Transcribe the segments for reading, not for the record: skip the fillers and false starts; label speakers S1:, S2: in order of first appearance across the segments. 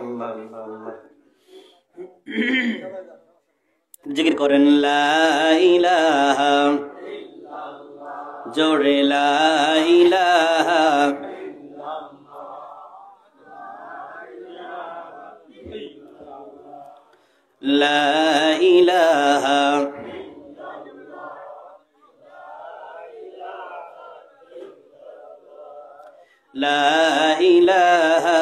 S1: আল্লাহ আল্লাহ আল্লাহ। জিকির করেন লা ইলাহা, জোরে লা ইলাহা, লা ইলাহা, লা ইলাহা,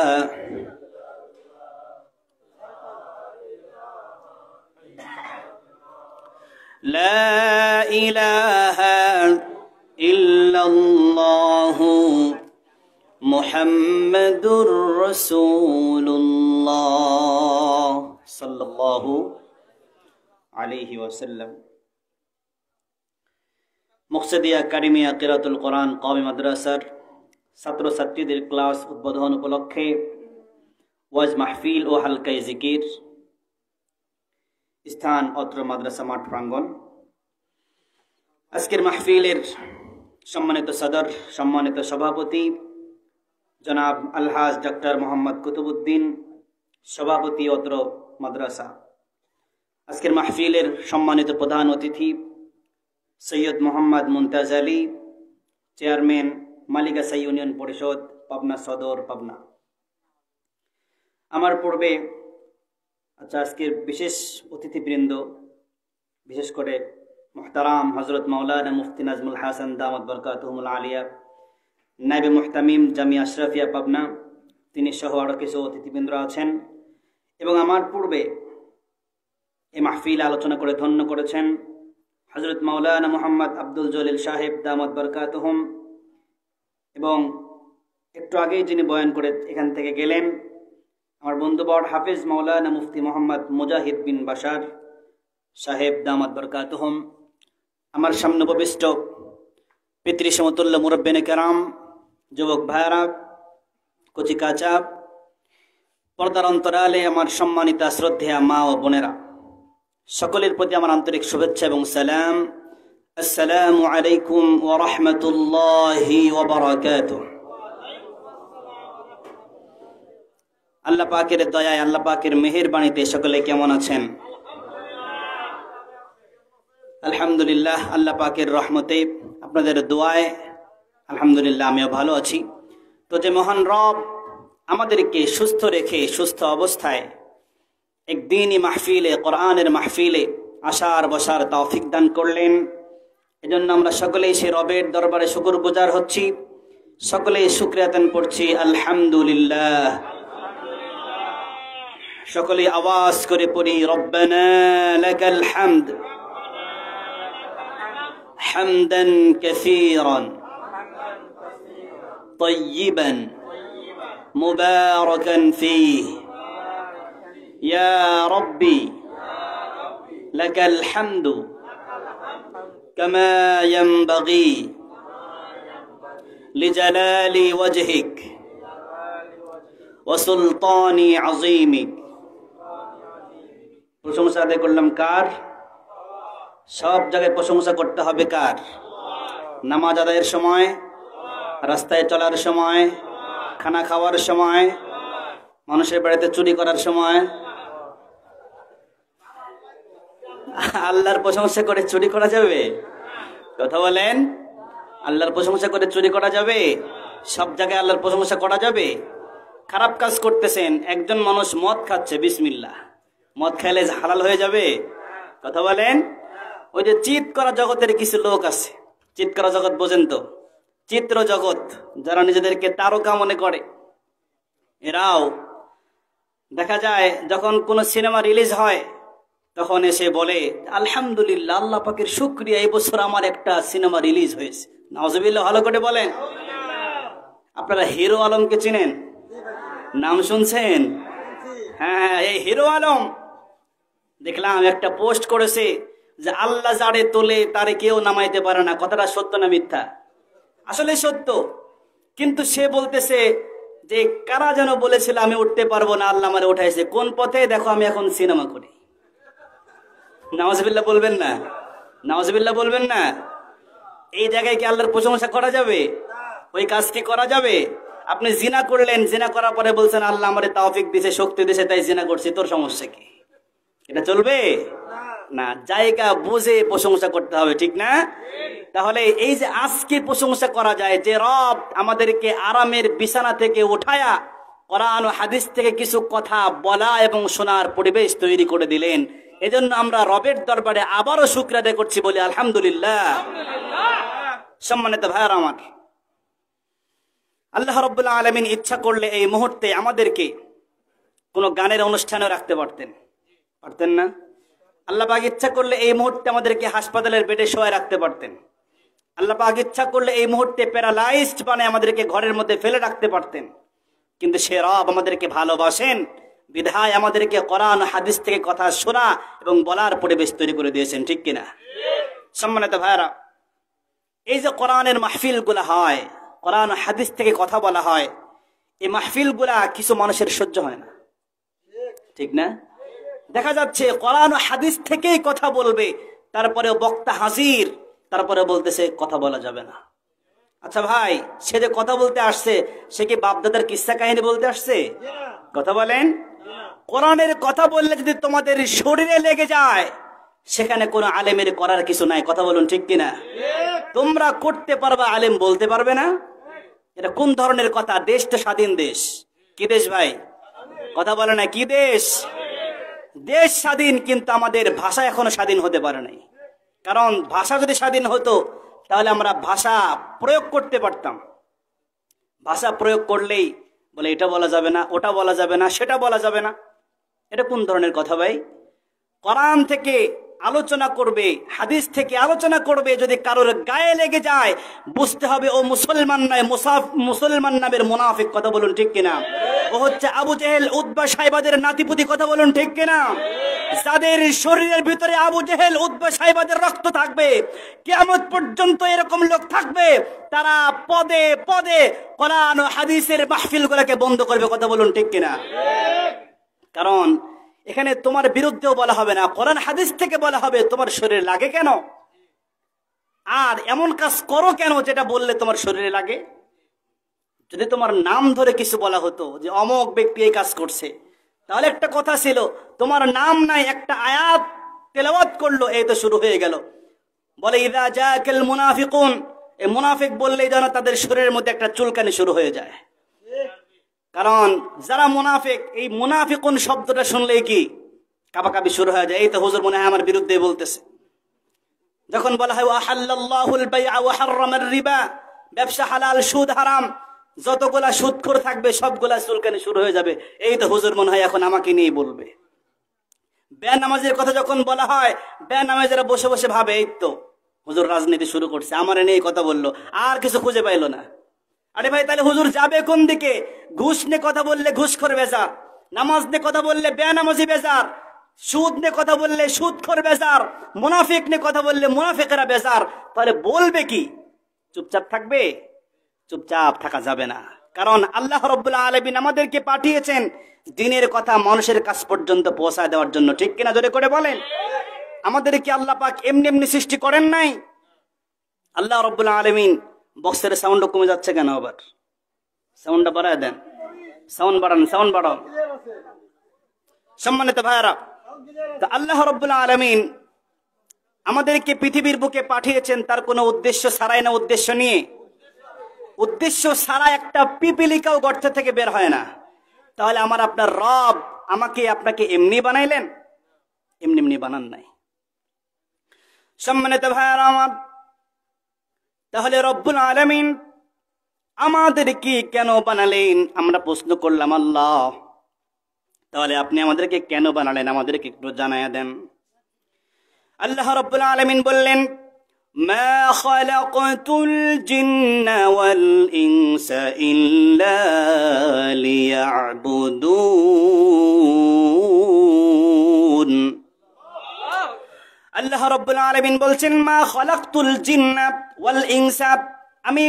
S1: লা ইলাহা ইল্লাল্লাহু মুহাম্মাদুর রাসূলুল্লাহ সাল্লাল্লাহু আলাইহি ওয়াসাল্লাম। মুকসিদিয়া কারিমিয়া কিরাতুল কোরআন কওমি মাদ্রাসার ছাত্রছাত্রীদের ক্লাস উদ্বোধন উপলক্ষে ওয়াজ মাহফিল ও হালকায়ে জিকির, স্থান অত্র মাদ্রাসা মাঠ প্রাঙ্গণ। আজকের মাহফিলের সম্মানিত সদর, সম্মানিত সভাপতি জনাব আলহাজ ডক্টর মোহাম্মদ কুতুবউদ্দিন, সভাপতি অত্র মাদ্রাসা। আজকের মাহফিলের সম্মানিত প্রধান অতিথি সৈয়দ মোহাম্মদ মুমতাজ আলী, চেয়ারম্যান মালিকাসা ইউনিয়ন পরিষদ, পাবনা সদর, পাবনা। আমার পূর্বে আজকের বিশেষ অতিথিবৃন্দ, বিশেষ করে মুহতারাম হজরত মাওলানা মুফতি নাজমুল হাসান দামাত বরকাতুহুল আলিয়া, নায়েবে মুহতামিম জামিয়া আশরাফিয়া পাবনা, তিনি সহ আরও কিছু অতিথিবৃন্দ আছেন। এবং আমার পূর্বে এই মাহফিল আলোচনা করে ধন্য করেছেন হজরত মাওলানা মুহাম্মদ আব্দুল জলিল সাহেব দামাত বরকাতুহুম, এবং একটু আগেই যিনি বয়ান করে এখান থেকে গেলেন আমার বন্ধুবর হাফেজ মাওলানা মুফতি মোহাম্মদ মুজাহিদ বিন বাশার সাহেব দামাত বরকাতুহুম, আমার সামনে উপবিষ্ট পিতৃ সমতুল্য মুরব্বিনে কেরাম, যুবক ভাইরা, কচি কাচা, পর্দার অন্তরালে আমার সম্মানিতা শ্রদ্ধেয়া মা ও বোনেরা, সকলের প্রতি আমার আন্তরিক শুভেচ্ছা এবং সালাম। আসসালামু আলাইকুম ওয়া রাহমাতুল্লাহি ওয়া বারাকাতুহু। আল্লাহ পাকের দয়ায়, আল্লাহ পাকের মেহেরবানিতে সকলে কেমন আছেন? আলহামদুলিল্লাহ, আল্লাহ পাকের রহমতে, আপনাদের দোয়ায় আলহামদুলিল্লাহ আমিও ভালো আছি। তো যে মহান রব আমাদেরকে সুস্থ রেখে সুস্থ অবস্থায় একদিনই মাহফিলে, কোরআনের মাহফিলে আসার বসার তৌফিক দান করলেন, এজন্য আমরা সকলেই সে রবের দরবারে শুকরগুজার হচ্ছি, সকলেই শুকরিয়া আদান করছি আলহামদুলিল্লাহ। সকলেই আওয়াজ করে পড়ি রব্বানা লাকাল হামদ হামদান কাসীরান তাইয়িবান মুবারাকান ফীহি ইয়া রাব্বি লাকাল হামদু কামা ইয়ানবাগী লিজালালি ওয়াজহিক ওয়া সুলতানি আযীমিক। প্রশংসা আদায় করলাম কার? সব জায়গায় প্রশংসা করতে হবে কার? নামাজ আদায়ের সময়, রাস্তায় চলার সময়, খানা খাওয়ার সময়, মানুষের বাড়িতে চুরি করার সময়। আল্লাহর প্রশংসা করে চুরি করা যাবে? কথা বলেন, আল্লাহর প্রশংসা করে চুরি করা যাবে? সব জায়গায় আল্লাহর প্রশংসা করা যাবে? খারাপ কাজ করতেছেন, একজন মানুষ মদ খাচ্ছে, বিসমিল্লাহ, মদ খাইলে হালাল হয়ে যাবে? কথা বলেন। ওই যে চিৎ করা জগতের কিছু লোক আছে, চিৎ করা জগৎ বোঝেন তো, চিত্র জগৎ, যারা নিজেদেরকে তারকা মনে করে, এরাও দেখা যায় যখন কোনো সিনেমা রিলিজ হয় তখন এসে বলে আলহামদুলিল্লাহ, আল্লাহ পাকের শুকরিয়া, এই বছর আমার একটা সিনেমা রিলিজ হয়েছে। নাউজুবিল্লাহ, ভালো করে বলেন। আপনারা হিরো আলমকে চিনেন? নাম শুনছেন? হ্যাঁ, এই হিরো আলম দেখলাম একটা পোস্ট করেছে যে আল্লাহ যারে তোলে তারে কেউ নামাইতে পারে না। কথাটা সত্য না মিথ্যা? আসলে সত্য, কিন্তু সে বলতেছে যে কারা যেন বলেছিল আমি উঠতে পারবো না, আল্লাহ আমারে উঠাইছে। কোন পথে? দেখো আমি এখন সিনেমা করি। নাউজুবিল্লাহ বলবেন না? নাউজুবিল্লাহ বলবেন না? এই জায়গায় কি আল্লাহর প্রশংসা করা যাবে? ওই কাজ কি করা যাবে? আপনি জিনা করলেন, জিনা করার পরে বলছেন আল্লাহ আমারে তৌফিক দিয়েছে, শক্তি দিয়েছে, তাই জিনা করছি, তোর সমস্যা কি? এটা চলবে না। জায়গা বুঝে প্রশংসা করতে হবে, ঠিক না? তাহলে এই যে আজকে প্রশংসা করা যায় যে রব আমাদেরকে আরামের বিছানা থেকে উঠায়া কোরআন ও হাদিস থেকে কিছু কথা বলা এবং শোনার পরিবেশ তৈরি করে দিলেন, এজন্য আমরা রবের দরবারে আবারও শুকর আদায় করছি, বলি আলহামদুলিল্লাহ। সম্মানিত ভাইরা আমার, আল্লাহ রাব্বুল আলামিন ইচ্ছা করলে এই মুহূর্তে আমাদেরকে কোনো গানের অনুষ্ঠানেও রাখতে পারতেন, পারতেন না? আল্লাহ পাক ইচ্ছা করলে এই মুহূর্তে আমাদেরকে হাসপাতালের বেডে শোয়ায় রাখতে পারতেন। আল্লাহ পাক ইচ্ছা করলে এই মুহূর্তে প্যারালাইজড বানায় আমাদেরকে ঘরের মধ্যে ফেলে রাখতে পারতেন। কিন্তু সে রব আমাদেরকে ভালোবাসেন বিধায় আমাদেরকে কোরআন হাদিস থেকে কথা শোনা এবং বলার পরিবেশ তৈরি করে দিয়েছেন, ঠিক কিনা? সম্মানিত ভাইরা, এই যে কোরআনের মাহফিল গুলা হয়, কোরআন হাদিস থেকে কথা বলা হয়, এই মাহফিল গুলা কিছু মানুষের সহ্য হয় না, ঠিক না? দেখা যাচ্ছে কোরআন হাদিস থেকেই কথা বলবে, তারপরে বক্তা হাজির, তারপরে বলতেছে কথা বলা যাবে না। আচ্ছা ভাই, সে যে কথা বলতে আসছে, সে কি বাপদাদার কিস্সা কাহিনী বলতে আসছে? কথা বলেন। কোরআনের কথা বললে যদি তোমাদের শরীরে লেগে যায়, সেখানে কোনো আলেমের করার কিছু নাই, কথা বলুন, ঠিক কিনা? তোমরা করতে পারবা, আলেম বলতে পারবে না? এটা কোন ধরনের কথা? দেশ তো স্বাধীন দেশ। কি দেশ ভাই? কথা বলে না, কি দেশ? দেশ স্বাধীন, কিন্তু আমাদের ভাষা এখনো স্বাধীন হতে পারে নাই। কারণ ভাষা যদি স্বাধীন হতো তাহলে আমরা ভাষা প্রয়োগ করতে পারতাম। ভাষা প্রয়োগ করলেই বলে এটা বলা যাবে না, ওটা বলা যাবে না, সেটা বলা যাবে না। এটা কোন ধরনের কথা ভাই? কোরআন থেকে আলোচনা করবে, হাদিস থেকে আলোচনা করবে, যদি কারোর গায়ে লেগে যায় বুঝতে হবে ও মুসলমান নয়, মুসলমান নামের মুনাফিক, কথা বলুন, ঠিক কিনা? ও হচ্ছে আবু জেহেল, উতবা, সাইবাদের নাতিপুতি, কথা বলুন, ঠিক কিনা? যাদের শরীরের ভিতরে আবু জেহেল, উতবা, সাইবাদের রক্ত থাকবে, কিয়ামত পর্যন্ত এরকম লোক থাকবে, তারা পদে পদে কোরআন ও হাদিসের মাহফিল গুলোকে বন্ধ করবে, কথা বলুন, ঠিক কিনা? কারণ এখানে তোমার বিরুদ্ধেও বলা হবে না, কোরআন হাদিস থেকে বলা হবে তোমার শরীরে লাগে কেন, আর এমন কাজ করো কেন যেটা বললে তোমার শরীরে লাগে। যদি তোমার নাম ধরে কিছু বলা হতো যে অমুক ব্যক্তি এই কাজ করছে, তাহলে একটা কথা ছিল, তোমার নাম নাই, একটা আয়াত তেলাওয়াত করলো, এই তো শুরু হয়ে গেল। বলে ইযা জাআকাল মুনাফিকুন, এই মুনাফিক বললেই যেন তাদের শরীরের মধ্যে একটা চুলকানি শুরু হয়ে যায়। কারণ যারা মুনাফিক, এই মুনাফিকুন শব্দটা শুনলেই কি কাবাকাবি শুরু হয়ে যায়, এই তো হুজুর মনে হয় আমার বিরুদ্ধে বলতেছে। যখন বলা হয় ওয়াহাল্লাল্লাহুল বাইআ ওয়া হাররামার রিবা, ব্যবসা হালাল, সুদ হারাম, যতগুলা সুদখোর থাকবে সবগুলা চুলকানি শুরু হয়ে যাবে, এই তো হুজুর মনে হয় এখন আমাকে নিয়ে বলবে। বেনামাজের কথা যখন বলা হয়, বেনামাজেরা বসে বসে ভাবে এই তো হুজুর রাজনীতি শুরু করছে, আমার নিয়ে কথা বললো, আর কিছু খুঁজে পাইলো না। আরে ভাই, তাহলে হুজুর যাবে কোন দিকে? ঘুষ নিয়ে কথা বললে ঘুষখোর বেজার, নামাজ নিয়ে কথা বললে বেনামাজি বেজার, সুদ নিয়ে কথা বললে সুদখোর বেজার, মুনাফিক নিয়ে কথা বললে মুনাফিকেরা বেজার। তাহলে বলবে কি? চুপচাপ থাকবে? চুপচাপ থাকা যাবে না। কারণ আল্লাহ রাব্বুল আলামিন আমাদেরকে পাঠিয়েছেন দ্বীনের কথা মানুষের কাছ পর্যন্ত পৌঁছায় দেওয়ার জন্য, ঠিক কিনা? জোরে করে বলেন। আমাদেরকে আল্লাহ পাক এমনি এমনি সৃষ্টি করেন নাই। আল্লাহ রাব্বুল আলামিন, বক্সের সাউন্ড কমে যাচ্ছে কেন? আবার সাউন্ডটা বাড়ায় দেন, সাউন্ড বাড়ান, সাউন্ড বাড়ান। সম্মানিত ভাইরা, তো আল্লাহ রাব্বুল আলামিন আমাদেরকে পৃথিবীর বুকে পাঠিয়েছেন তার কোনো উদ্দেশ্য ছাড়াই না, উদ্দেশ্য নিয়ে। উদ্দেশ্য ছাড়া একটা পিপিলিকাও গর্ত থেকে বের হয় না। তাহলে আমার আপনার রব আমাকে আপনাকে এমনি বানাইলেন? এমনি এমনি বানান নাই। সম্মানিত ভাইরা আমার, তাহলে রব্বুল আলামিন আমাদেরকে কেন বানালেন? আমরা প্রশ্ন করলাম আল্লাহ, তাহলে আপনি আমাদেরকে কেন বানালেন আমাদেরকে একটু জানায়া দেন। আল্লাহ রব্বুল আলামিন বললেন, মা খালাকতুল জিন্না ওয়াল ইনসা ইল্লা লিয়াবুদুন। আল্লাহ রাব্বুল আলামিন বলছেন, মা খালাকতুল জিন্না ওয়াল ইনসা, আমি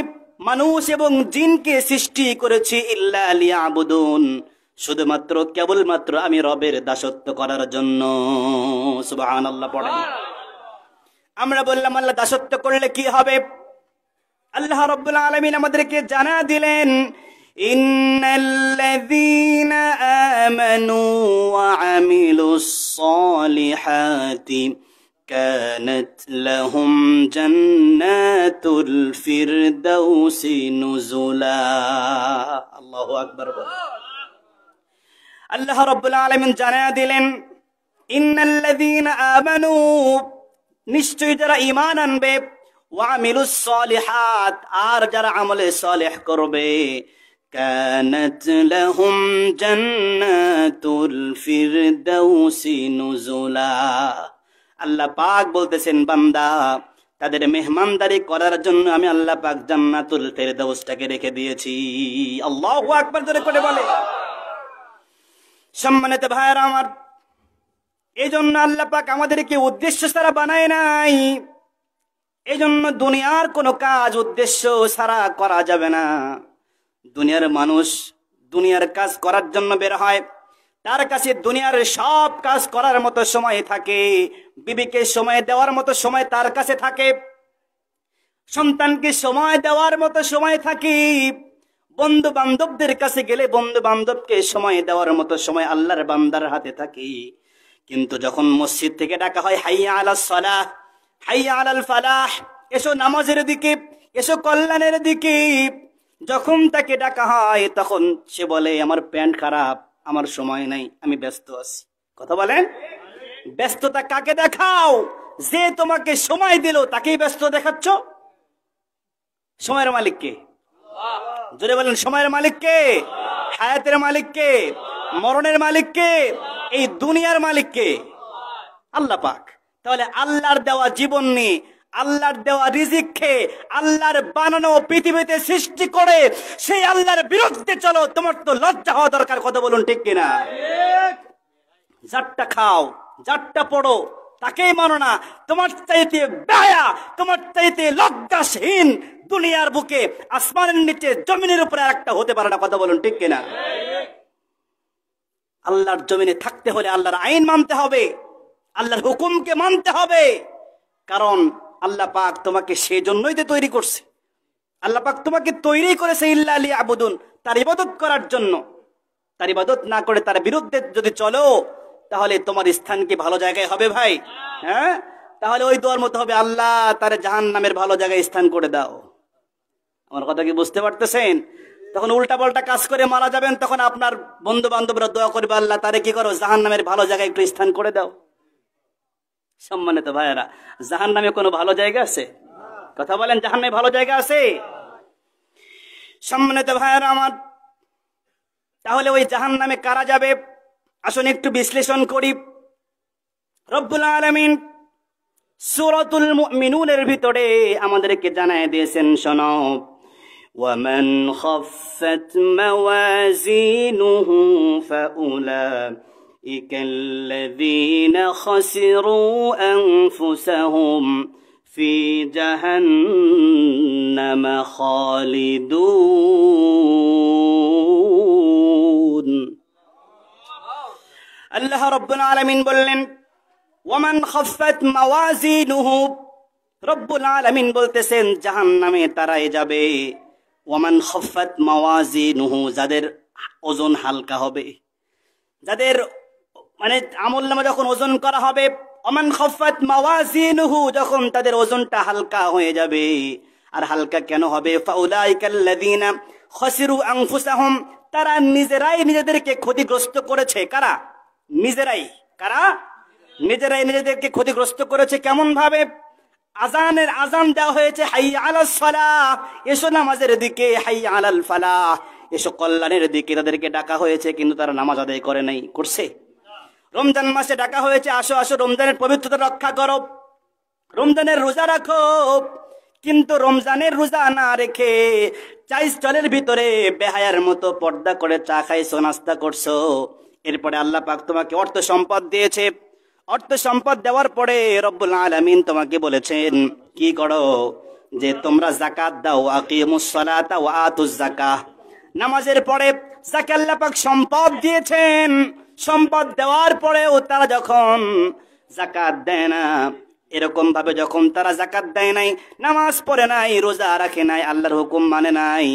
S1: মানুষ এবং জিনকে সৃষ্টি করেছি ইল্লা লিয়াবুদুন, শুধুমাত্র কেবলমাত্র আমি রবের দাসত্ব করার জন্য। সুবহানাল্লাহ পড়েন। আমরা বললাম আল্লাহ দাসত্ব করলে কি হবে? আল্লাহ রাব্বুল আলামিন আমাদেরকে জানা দিলেন, ইন্নাল্লাযীনা আমানু ওয়া আমিলুস সালিহাতি কানাত লাহুম জান্নাতুল ফিরদাউসি নুজুলা। আল্লাহু আকবার। আল্লাহ রাব্বুল আলামিন জানায়া দিলেন, ইন্নাল্লাযীনা আমানু, নিশ্চয়ই যারা ঈমান আনবে, ওয়া আমিলুস সালিহাত, আর যারা আমলে সালেহ করবে, কানাত লাহুম জান্নাতুল ফিরদাউসি নুজুলা। আল্লাহ পাক বলতেছেন, বান্দা, তাদের মেহমানদারি করার জন্য আমি আল্লাহ পাক জান্নাতুল ফিরদাউসটাকে রেখে দিয়েছি। আল্লাহু আকবার জোরে করে বলে। সম্মানিত ভাইরা আমার, এই জন্য আল্লাহ পাক আমাদেরকে উদ্দেশ্য ছাড়া বানায় নাই। এই জন্য দুনিয়ার কোনো কাজ উদ্দেশ্য ছাড়া করা যাবে না। দুনিয়ার মানুষ দুনিয়ার কাজ করার জন্য বের হয়, তার কাছে দুনিয়ার সব কাজ করার মতো সময় থাকে, বিবিকে সময় দেওয়ার মতো সময় তার কাছে থাকে, সন্তানকে সময় দেওয়ার মতো সময় থাকে, বন্ধু বান্ধবদের কাছে গেলে বন্ধু বান্ধবকে সময় দেওয়ার মতো সময় আল্লাহর বান্দার হাতে থাকে। কিন্তু যখন মসজিদ থেকে ডাকা হয়, হাইয়া আলাস সালাহ, হাইয়া আলাল ফালাহ, এসো নামাজের দিকে, এসো কল্যাণের দিকে, যখন তাকে ডাকা হয় তখন সে বলে, আমার প্যান্ট খারাপ, আমার সময় নাই, আমি ব্যস্ত আছি। কথা বলেন, ব্যস্ততা কাকে দেখাও? যে তোমাকে সময় দিল তাকেই ব্যস্ত দেখাচ্ছ। সময়ের মালিক কে? জোরে বলেন, সময়ের মালিক কে? হায়াতের মালিক কে? মরণের মালিক কে? এই দুনিয়ার মালিক কে? আল্লাহ পাক। তাহলে আল্লাহর দেওয়া জীবন নিয়ে, আল্লাহর দেওয়া রিজিক খেয়ে, আল্লাহর বানানো পৃথিবীতে সৃষ্টি করে সেই আল্লাহর বিরুদ্ধে চলো, তোমার তো লজ্জা হওয়া দরকার। কথা বলুন ঠিক কিনা? যারটা খাও, যারটা পড়ো, তাকেই মানো না। তোমার চাইতে বেহায়া, তোমার চাইতে লজ্জাহীন দুনিয়ার বুকে, আসমানের নিচে, জমিনের উপরে আরেকটা হতে পারে না। কথা বলুন ঠিক কিনা? আল্লাহর জমিনে থাকতে হলে আল্লাহর আইন মানতে হবে, আল্লাহর হুকুমকে মানতে হবে। কারণ আল্লাহ পাক তোমাকে সেই জন্যই তো তৈরি করছে। আল্লাহ পাক তোমাকে তৈরি করেছে ইল্লা লিয়াবুদুন, তার ইবাদত করার জন্য। তার ইবাদত না করে তার বিরুদ্ধে যদি চলো, তাহলে তোমার স্থান কি ভালো জায়গায় হবে ভাই? হ্যাঁ, তাহলে ওই দোয়ার মতো হবে, আল্লাহ তার জাহান্নামের ভালো জায়গায় স্থান করে দাও। আমার কথা কি বুঝতে পারতেছেন? তখন উল্টা পাল্টা কাজ করে মারা যাবেন, তখন আপনার বন্ধু বান্ধবরা দোয়া করবে, আল্লাহ তারে কি করো, জাহান্নামের ভালো জায়গায় একটু স্থান করে দাও। সম্মানিত ভাইয়েরা, জাহান্নামে কোনো ভালো জায়গা আছে? কথা বলেন, জাহান্নামে ভালো জায়গা আছে? সম্মানিত ভাইয়েরা আমার, তাহলে ওই জাহান্নামে কারা যাবে? আসুন একটু বিশ্লেষণ করি। রব্বুল আলামিন সূরাতুল মুমিনুনের ভিতরে আমাদেরকে জানায় দিয়েছেন, শোনো, ওয়ামান খাফফাত মাওয়াজিনুহু ফাউলাইকাল্লাযীনা খাসিরু আনফুসাহুম ফি জাহান্নামা খালিদুন। আল্লাহ রাব্বুল আলামিন বললেন, ওয়ামান খাফফাত মাওয়াজিনুহু, রব্বুল আলামিন বলতেছেন জাহান্নামে তারাই যাবে। ওয়ামান খাফফাত মাওয়াজিনুহু, যাদের ওজন হালকা হবে, যাদের মানে আমলনামা যখন ওজন করা হবে, ওয়ামান খাফফাত মাওয়াজিনুহু, যখন তাদের ওজনটা হালকা হয়ে যাবে। আর হালকা কেন হবে? ফাউলাইকাল্লাযীনা খাসিরু আনফুসাহুম, তারা নিজেরাই নিজেদেরকে ক্ষতিগ্রস্ত করেছে। কারা? নিজেরাই। কারা? নিজেরাই নিজেদেরকে ক্ষতিগ্রস্ত করেছে। কেমন ভাবে? আজান দেওয়া হয়েছে, হাইয়া আলাস সালাহ, এসো নামাজের দিকে, হাইয়া আলাল ফালাহ, এসো কল্যাণের দিকে, তাদেরকে ডাকা হয়েছে, কিন্তু তারা নামাজ আদায় করে নাই। করছে? রমজান মাসে ডাকা হয়েছে, আসো আসো রমজানের পবিত্রতা রক্ষা করো, রমজানের রোজা রাখো, কিন্তু রমজানের রোজা না রেখে চা স্টলের ভিতরে বেহায়ার মতো পর্দা করে চা খাইছো, নাস্তা করছো। এরপরে আল্লাহ পাক তোমাকে অর্থ সম্পদ দিয়েছে, অর্থ সম্পদ দেওয়ার পরে রব্বুল আলামিন তোমাকে বলেছেন কি করো, যে তোমরা যাকাত দাও, আকিমুস সালাতা ওয়া আতুজ যাকাহ, নামাজের পরে যাকে আল্লাহ পাক সম্পদ দিয়েছেন, সম্পদ দেওয়ার পরেও তারা যখন যাকাত দেয় না, এরকম ভাবে যখন তারা যাকাত দেয় নাই, নামাজ পড়ে নাই, রোজা রাখে নাই, আল্লাহর হুকুম মানে নাই,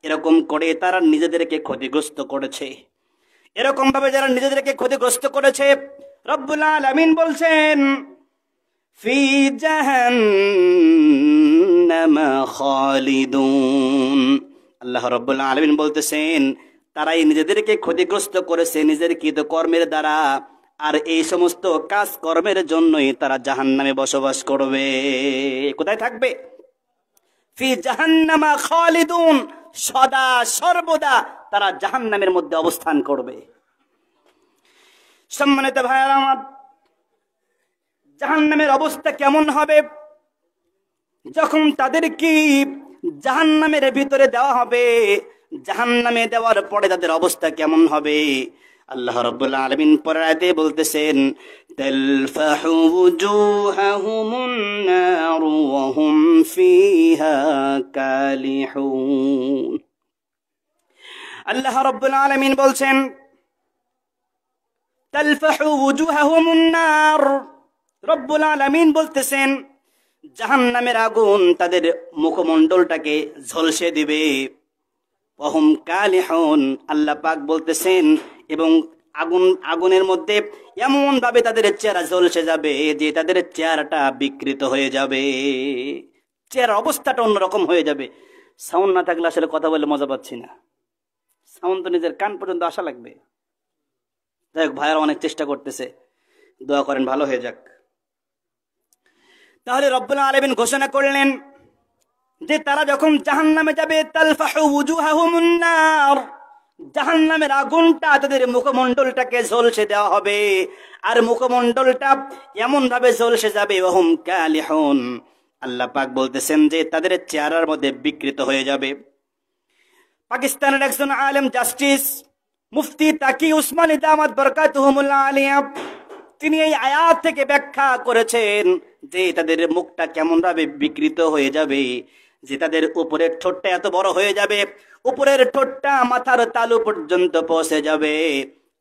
S1: এরকম করে তারা নিজেদেরকে ক্ষতিগ্রস্ত করেছে। এরকম ভাবে যারা নিজেদেরকে ক্ষতিগ্রস্ত করেছে, রব্বুল আলামিন বলছেন ফি জাহান্নামা খালিদুন। আল্লাহ রব্বুল আলামিন বলতেছেন তারাই নিজেদেরকে ক্ষতিগ্রস্ত করেছে নিজের কৃত কর্মের দ্বারা, আর এই সমস্ত কাজ কর্মের জন্যই তারা জাহান্নামে বসবাস করবে। কোথায় থাকবে? ফি জাহান্নামা খালিদুন, সদা সর্বদা তারা জাহান্নামের মধ্যে অবস্থান করবে। সম্মানিত ভাইয়েরা আমার, জাহান্নামের অবস্থা কেমন হবে? যখন তাদেরকে জাহান্নামের ভিতরে দেওয়া হবে, জাহান্নামে দেওয়ার পরে তাদের অবস্থা কেমন হবে? আল্লাহ রাব্বুল আলামিন পরের আয়াতে বলতেছেন তালফাহু ওয়ুজুহাহুমুন নার ওয়া হুম ফিহা কালিহুন। আল্লাহ রাব্বুল আলামিন বলছেন তালফাহু ওয়ুজুহাহুমুন নার, রব্বুল আলামিন বলতেছেন জাহান্নামের আগুন তাদের মুখমণ্ডলটাকে ঝলসে দিবে। ওহুম কালিহুন, আল্লাহ পাক বলতেছেন, এবং আগুনের মধ্যে এমন ভাবে তাদের চেহারা ঝলসে যাবে যে তাদের চেহারাটা বিকৃত হয়ে যাবে, চেহারার অবস্থাটা অন্যরকম হয়ে যাবে। সাউন্ড না থাকলে আসলে কথা বলে মজা পাচ্ছি না, সাউন্ড তো নিজের কান পর্যন্ত আসা লাগবে। যাই হোক, ভাইয়ারা অনেক চেষ্টা করতেছে, দোয়া করেন ভালো হয়ে যাক। তাহলে রব্বুল আলামিন ঘোষণা করলেন যে তারা যখন জাহান্নামে যাবে তালফাহু ওয়ুজুহাহুমুন নার, জাহান্নামের আগুনটা তাদের মুখমণ্ডলটাকে ঝলসে দেওয়া হবে, আর মুখমণ্ডলটা এমন ভাবে ঝলসে যাবে ওহুম কালিহুন, আল্লাহ পাক বলতেছেন যে তাদের চেহারার মধ্যে বিকৃত হয়ে যাবে। পাকিস্তানের একজন আলেম জাস্টিস মুফতি তাকি উসমানী দামাত বরকাতুহুমুল আলিয়া, তিনি এই আয়াত থেকে ব্যাখ্যা করেছেন যে তাদের মুখটা কেমন ভাবে বিকৃত হয়ে যাবে, যে তাদের উপরের ঠোঁটটা এত বড় হয়ে যাবে, উপরের ঠোঁটটা মাথার তালু পর্যন্ত পৌঁছে যাবে,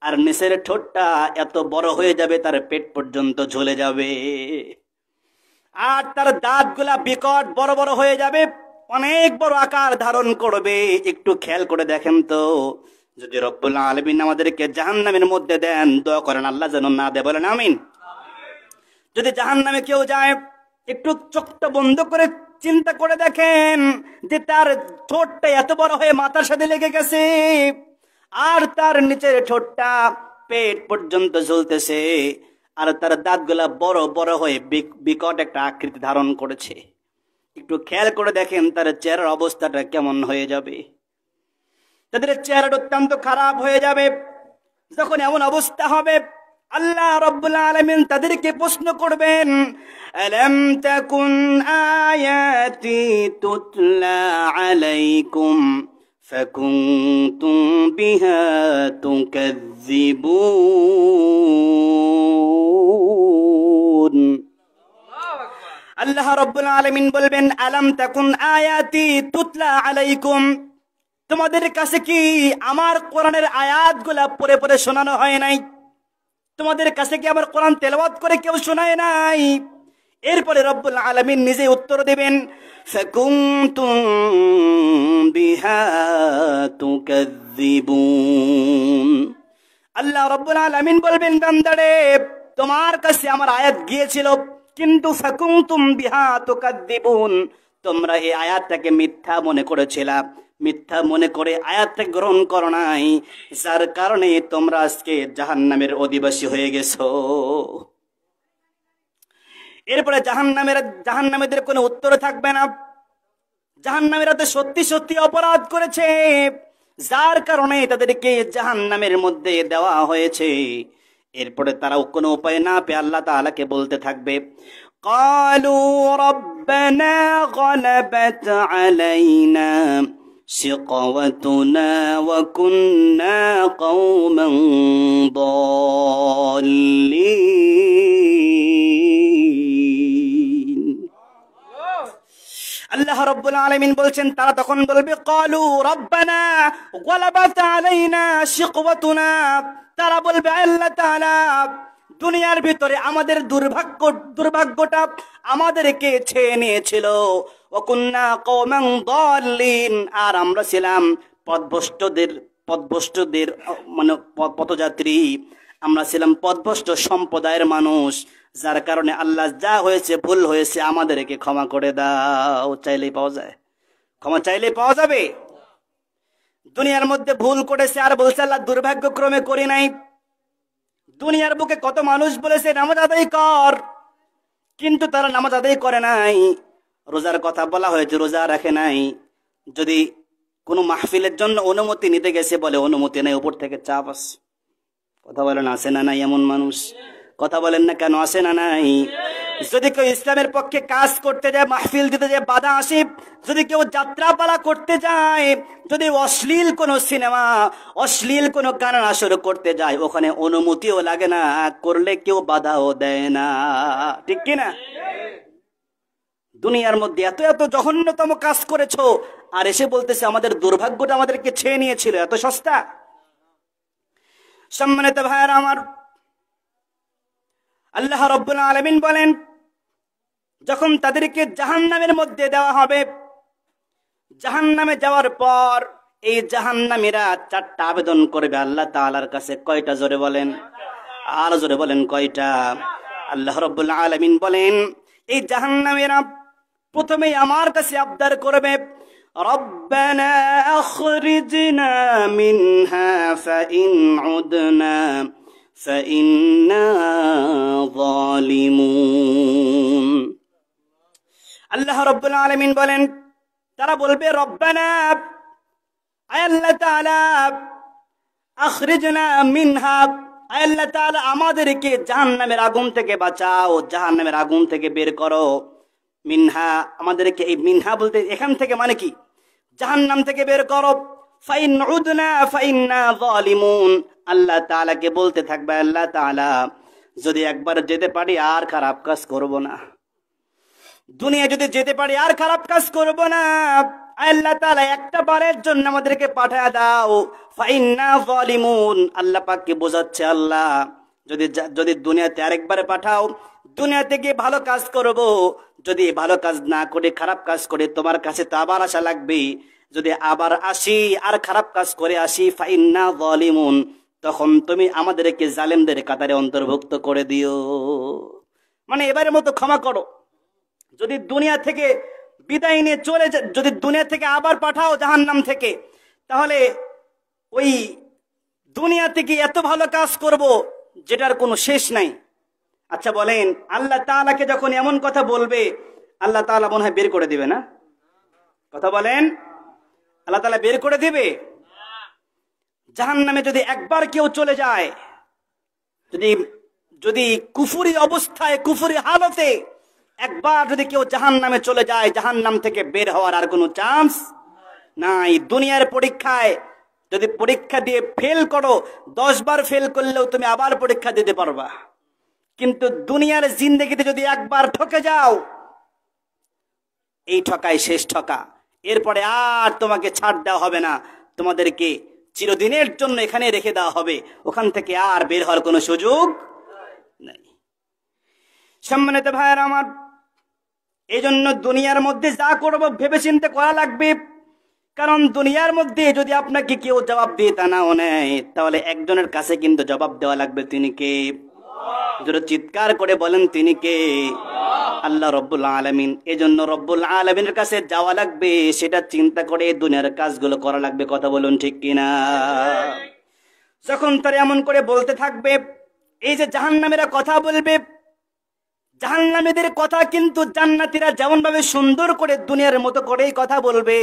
S1: আর নিচের ঠোঁটটা এত বড় হয়ে যাবে তার পেট পর্যন্ত ঝুলে যাবে, আর তার দাঁতগুলা বিকট বড় বড় হয়ে যাবে, অনেক বড় আকার ধারণ করবে। একটু খেয়াল করে দেখেন তো, যদি রব্বুল আলামিন আমাদেরকে জাহান্নামের মধ্যে দেন, দোয়া করেন আল্লাহ যেন না দেয়, বলেন আমিন। যদি জাহান্নামে কেউ যায়, একটু চোখটা বন্ধ করে চিন্তা করে দেখেন যে তার ঠোঁটটা এত বড় হয়ে মাথার সাথে লেগে গেছে, আর তার নিচের ঠোঁটটা পেট পর্যন্ত ঝুলতেছে, আর তার দাঁতগুলা বড় বড় হয়ে বিকট একটা আকৃতি ধারণ করেছে। একটু খেয়াল করে দেখেন তার চেহারার অবস্থাটা কেমন হয়ে যাবে। তাদের চেহারাটা অত্যন্ত খারাপ হয়ে যাবে। যখন এমন অবস্থা হবে, আল্লাহ রাব্বুল আলামিন তাদেরকে প্রশ্ন করবেন, আলাম তাকুন আয়াতি তুতলা আলাইকুম ফাকুনতুম বিহা তুকাজ্জিবুন। আল্লাহ রাব্বুল আলামিন বলবেন, আলাম তাকুন আয়াতি তুতলা আলাইকুম, তোমাদের কাছে কি আমার কোরআনের আয়াতগুলা পড়ে পড়ে শোনানো হয় নাই? তোমাদের কাছে কি আমার কোরআন তেলাওয়াত করে কেউ শোনায় নাই? এরপরে রব্বুল আলামিন নিজে উত্তর দেবেন, ফাকুনতুম বিহা তুকাজ্জিবুন। আল্লাহ রব্বুল আলামিন বলবেন, বান্দারে তোমার কাছে আমার আয়াত গিয়েছিল, কিন্তু ফাকুনতুম বিহা তুকাজ্জিবুন, তোমরা এই আয়াতটাকে মিথ্যা মনে করেছিলা, মিথ্যা মনে করে আয়াতটা গ্রহণ করো নাই, যার কারণে তোমরা আজকে জাহান্নামের অধিবাসী হয়ে গেছো। এরপরে জাহান্নামীদের কোনো উত্তর থাকবে না। জাহান্নামীরা তো সত্যি সত্যি অপরাধ করেছে, যার কারণে তাদেরকে জাহান্নামের মধ্যে দেওয়া হয়েছে। এরপরে তারা কোনো উপায় না পেয়ে আল্লাহ তাআলাকে বলতে থাকবে, ক্বালু রাব্বানা গালাবাত আলাইনা শিকওয়াতুনা ওয়া কুন্না কওমান দাল্লিন। আল্লাহ রাব্বুল আলামিন বলছেন, তারা তখন বলবে, ক্বালু রাব্বানা গালাবাত আলাইনা শিকওয়াতুনা, তারা বলবে, আল্লাহ তাআলা দুনিয়ার ভিতরে আমাদের দুর্ভাগ্যটা আমাদেরকে ছেয়ে নিয়েছিল, ওয়াকুন্না কওমান দাল্লিন, আর আমরা ছিলাম পথভ্রষ্টদের মানে পথযাত্রী, আমরা ছিলাম পথভ্রষ্ট সম্প্রদায়ের মানুষ, যার কারণে আল্লাহ যা হয়েছে ভুল হয়েছে আমাদেরকে ক্ষমা করে দাও। চাইলেই পাওয়া যায়, ক্ষমা চাইলেই পাওয়া যাবে। দুনিয়ার মধ্যে ভুল করেছে আর বলছে আল্লাহ দুর্ভাগ্যক্রমে করি নাই। দুনিয়ার বুকে কত মানুষ বলেছে নামাজ আদায় কর, কিন্তু তারা নামাজ আদায় করে নাই। রোজার কথা বলা হয়েছে, রোজা রাখে নাই। যদি কোনো মাহফিলের জন্য অনুমতি নিতে গেছে, বলে অনুমতি নাই, উপর থেকে চাপ আছে। কথা বলেন আছে না নাই এমন মানুষ? কথা বলেন না কেন, আছে না নাই? যদি কেউ ইসলামের পক্ষে কাজ করতে যায়, মাহফিল দিতে যায়, বাধা আসে। যদি কেউ যাত্রাপালা করতে যায়, যদি অশ্লীল কোনো সিনেমা, অশ্লীল কোনো গান আসর করতে যায়, ওখানে অনুমতিও লাগে না, করলে কেউ বাধাও দেয় না। ঠিক কিনা? দুনিয়ার মধ্যে এত এত জঘন্যতম কাজ করেছো, আর এসে বলতেছে আমাদের দুর্ভাগ্যটা আমাদেরকে ছেয়ে নিয়েছিল। এত সস্তা? সম্মানিত ভাইয়েরা আমার, আল্লাহ রাব্বুল আলামিন বলেন, যখন তাদেরকে জাহান্নামের মধ্যে দেওয়া হবে, জাহান্নামে যাওয়ার পর এই জাহান্নামীরা 4টা আবেদন করবে আল্লাহ তাআলার কাছে। কয়টা? জোরে বলেন, আর জোরে বলেন কয়টা? আল্লাহ রাব্বুল আলামিন বলেন, এই জাহান্নামীরা প্রথমেই আমার কাছে আবদার করবে, রব্বানা আখরিজনা মিনহা ফাইন উদনা ফাইন্না যালিমুন। আল্লাহ রাব্বুল আলামিন বলেন, তারা বলবে রব্বানা, আয় আল্লাহ তাআলা, আখরিজনা মিনহা, আয় আল্লাহ তাআলা আমাদেরকে জাহান্নামের আগুন থেকে বাঁচাও, জাহান্নামের আগুন থেকে বের করো। মিনহা, আমাদেরকে, এই মিনহা বলতে এখান থেকে মানে কি? জাহান্নাম থেকে বের করো। ফাইন উদনা ফাইন্না যালিমুন, আল্লাহ তাআলাকে বলতে থাকবে, আল্লাহ তাআলা যদি একবার যেতে পারি আর খারাপ কাজ করব না, দুনিয়া যদি যেতে পারি আর খারাপ কাজ করব না। আল্লাহ তাআলা একটা বারের জন্য আমাদেরকে পাঠায় দাও। ফাইন্না যালিমুন, আল্লাহ পাককে বোঝাচ্ছে, আল্লাহ যদি দুনিয়াতে আরেকবারে পাঠাও, দুনিয়াতে গিয়ে ভালো কাজ করব, যদি ভালো কাজ না করে খারাপ কাজ করে তোমার কাছে তো আবার আসা লাগবে। যদি আবার আসি আর খারাপ কাজ করে আসি, ফাইন্না যালিমুন, তখন তুমি আমাদেরকে জালেমদের কাতারে অন্তর্ভুক্ত করে দিও। মানে এবারের মতো ক্ষমা করো। যদি দুনিয়া থেকে বিদায় নিয়ে চলে যায়, যদি দুনিয়া থেকে আবার পাঠাও জাহান্নাম থেকে, তাহলে ওই দুনিয়া থেকে এত ভালো কাজ করব যেটার কোনো শেষ নাই। আচ্ছা বলেন, আল্লাহ তাআলাকে যখন এমন কথা বলবে, আল্লাহ তাআলা মনে হয় বের করে দিবে না? কথা বলেন, আল্লাহ তাআলা বের করে দিবে? জাহান্নামে যদি একবার কেউ চলে যায়, যদি কুফরি অবস্থায়, কুফরি হালতে একবার যদি কেউ জাহান্নামে চলে যায়, জাহান্নাম থেকে বের হওয়ার আর কোনো চান্স নাই। দুনিয়ার পরীক্ষায় যদি পরীক্ষা দিয়ে ফেল করো, 10 বার ফেল করলেও তুমি আবার পরীক্ষা দিতে পারবা। কিন্তু দুনিয়ার জিন্দেগিতে যদি একবার ঠকে যাও, এই ঠকাই শেষ ঠকা। এরপরে আর তোমাকে ছাড় দেওয়া হবে না, তোমাদেরকে চিরদিনের জন্য এখানে রেখে দেওয়া হবে, ওখান থেকে আর বের হওয়ার কোনো সুযোগ নাই। সম্মানিত ভাইয়েরা আমার, এই জন্য দুনিয়ার মধ্যে যা করবো ভেবে চিন্তে করা লাগবে। কারণ দুনিয়ার মধ্যে যদি আপনাকে কেউ জবাব দিয়ে তা নাও নেয়, তাহলে একজনের কাছে কিন্তু জবাব দেওয়া লাগবে। তিনি কে? যারা চিৎকার করে বলেন তিনি কে? আল্লাহ রব্বুল আলামিন। এজন্য রব্বুল আলামিনের কাছে যাওয়া লাগবে, সেটা চিন্তা করে দুনিয়ার কাজগুলো করা লাগবে। কথা বলুন ঠিক কিনা? যখন তারা এমন করে বলতে থাকবে, এই যে জাহান্নামীরা কথা বলবে, জাহান্নামীদের কথা কিন্তু জান্নাতীরা যেমন ভাবে সুন্দর করে দুনিয়ার মতো করেই কথা বলবে,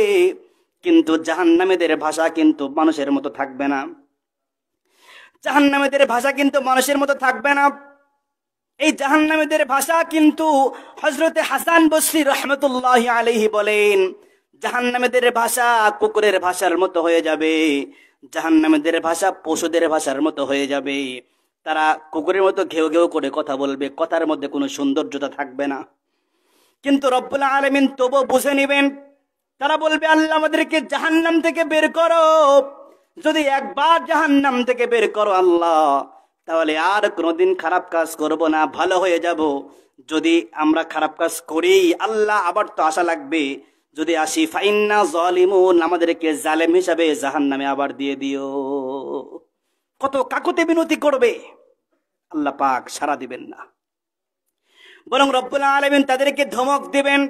S1: কিন্তু জাহান্নামীদের ভাষা কিন্তু মানুষের মতো থাকবে না। জাহান্নামীদের ভাষা কিন্তু মানুষের মতো থাকবে না। এই জাহান্নামীদের ভাষা কিন্তু হযরতে হাসান বসরি রাহমাতুল্লাহি আলাইহি বলেন, জাহান্নামীদের ভাষা কুকুরের ভাষার মতো হয়ে যাবে, জাহান্নামীদের ভাষা পশুদের ভাষার মতো হয়ে যাবে। তারা কুকুরের মতো ঘেউ ঘেউ করে কথা বলবে, কথার মধ্যে কোনো সৌন্দর্যতা থাকবে না। কিন্তু রব্বুল আলামিন তবু বুঝে নেবেন। তারা বলবে, আল্লাহ আমাদেরকে জাহান্নাম থেকে বের করো। যদি একবার জাহান্নাম থেকে বের করো আল্লাহ, তাহলে আর কোনোদিন খারাপ কাজ করব না, ভালো হয়ে যাব। যদি আমরা খারাপ কাজ করি আল্লাহ আবার তো আশা লাগবে, যদি আসি ফাইন্না যালিমুন, আমাদেরকে জালেম হিসাবে জাহান্নামে আবার দিয়ে দিও। কত কাকুতি মিনতি করবে, আল্লাহ পাক সাড়া দিবেন না, বরং রব্বুল আলামিন তাদেরকে ধমক দিবেন।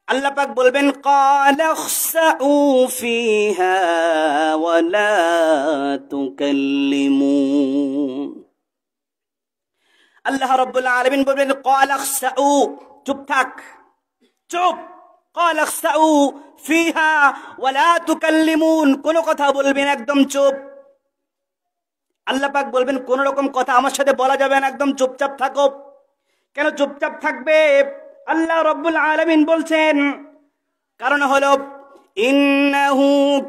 S1: আল্লাহ পাক বলবেন ক্বালা ইখসাউ ফিহা ওয়া লা তুকাল্লিমুন। আল্লাহ রাব্বুল আলামিন বলবেন ক্বালা ইখসাউ, চুপ থাক, চুপ। ক্বালা ইখসাউ ফিহা ওয়া লা তুকাল্লিমুন, কোনো কথা বলবেন, একদম চুপ। আল্লাহ পাক বলবেন কোন রকম কথা আমার সাথে বলা যাবে না, একদম চুপচাপ থাকো। কেন চুপচাপ থাকবে? আল্লাহ রাব্বুল আলামিন বলছেন কারণ হলো ইন্নাহু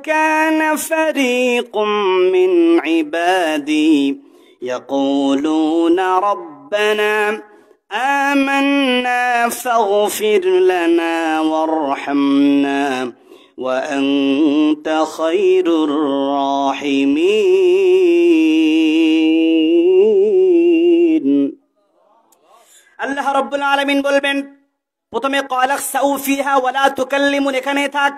S1: কানা ফারীকুম মিন ইবাদি ইয়াকুলুনা রাব্বানা আমান্না ফাগফির লানা ওয়ারহামনা ওয়া আনতা খায়রুর রাহিমিন। আল্লাহ রাব্বুল আলামিন বলবেন প্রথমে ক্বালা ইখসাউ ফিহা ওয়া লা তুকাল্লিমুন, এখানে থাক,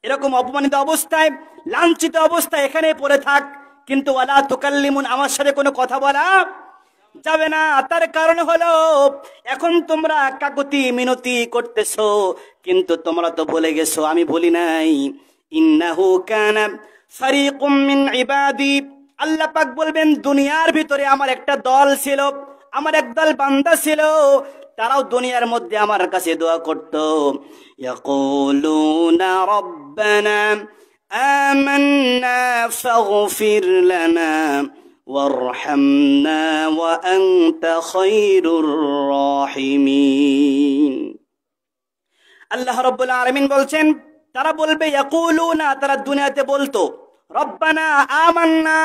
S1: এরকম অপমানিত অবস্থায়, লাঞ্ছিত অবস্থায় এখানে পড়ে থাক, কিন্তু ওয়া লা তুকাল্লিমুন, আমার সাথে কোনো কথা বলা যাবে না। তার কারণ হলো এখন তোমরা কাকুতি মিনতি করতেছো, কিন্তু তোমরা তো ভুলে গেছো আমি বলি নাই ইন্নাহু কানা ফারীকুম মিন ইবাদি। আল্লাহ পাক বলবেন দুনিয়ার ভিতরে আমার একটা দল ছিল, আমার একদল বান্দা ছিল, তারাও দুনিয়ার মধ্যে আমার কাছে দোয়া করত, ইয়াকুলুনা রাব্বানা আমান্না ফাগফির লানা ওয়ারহামনা ওয়া আনতা খায়রুর রাহিমিন। আল্লাহ রাব্বুল আলামিন বলছেন তারা বলবে ইয়াকুলুনা, তারা দুনিয়াতে বলতো রব্বানা আমান্না,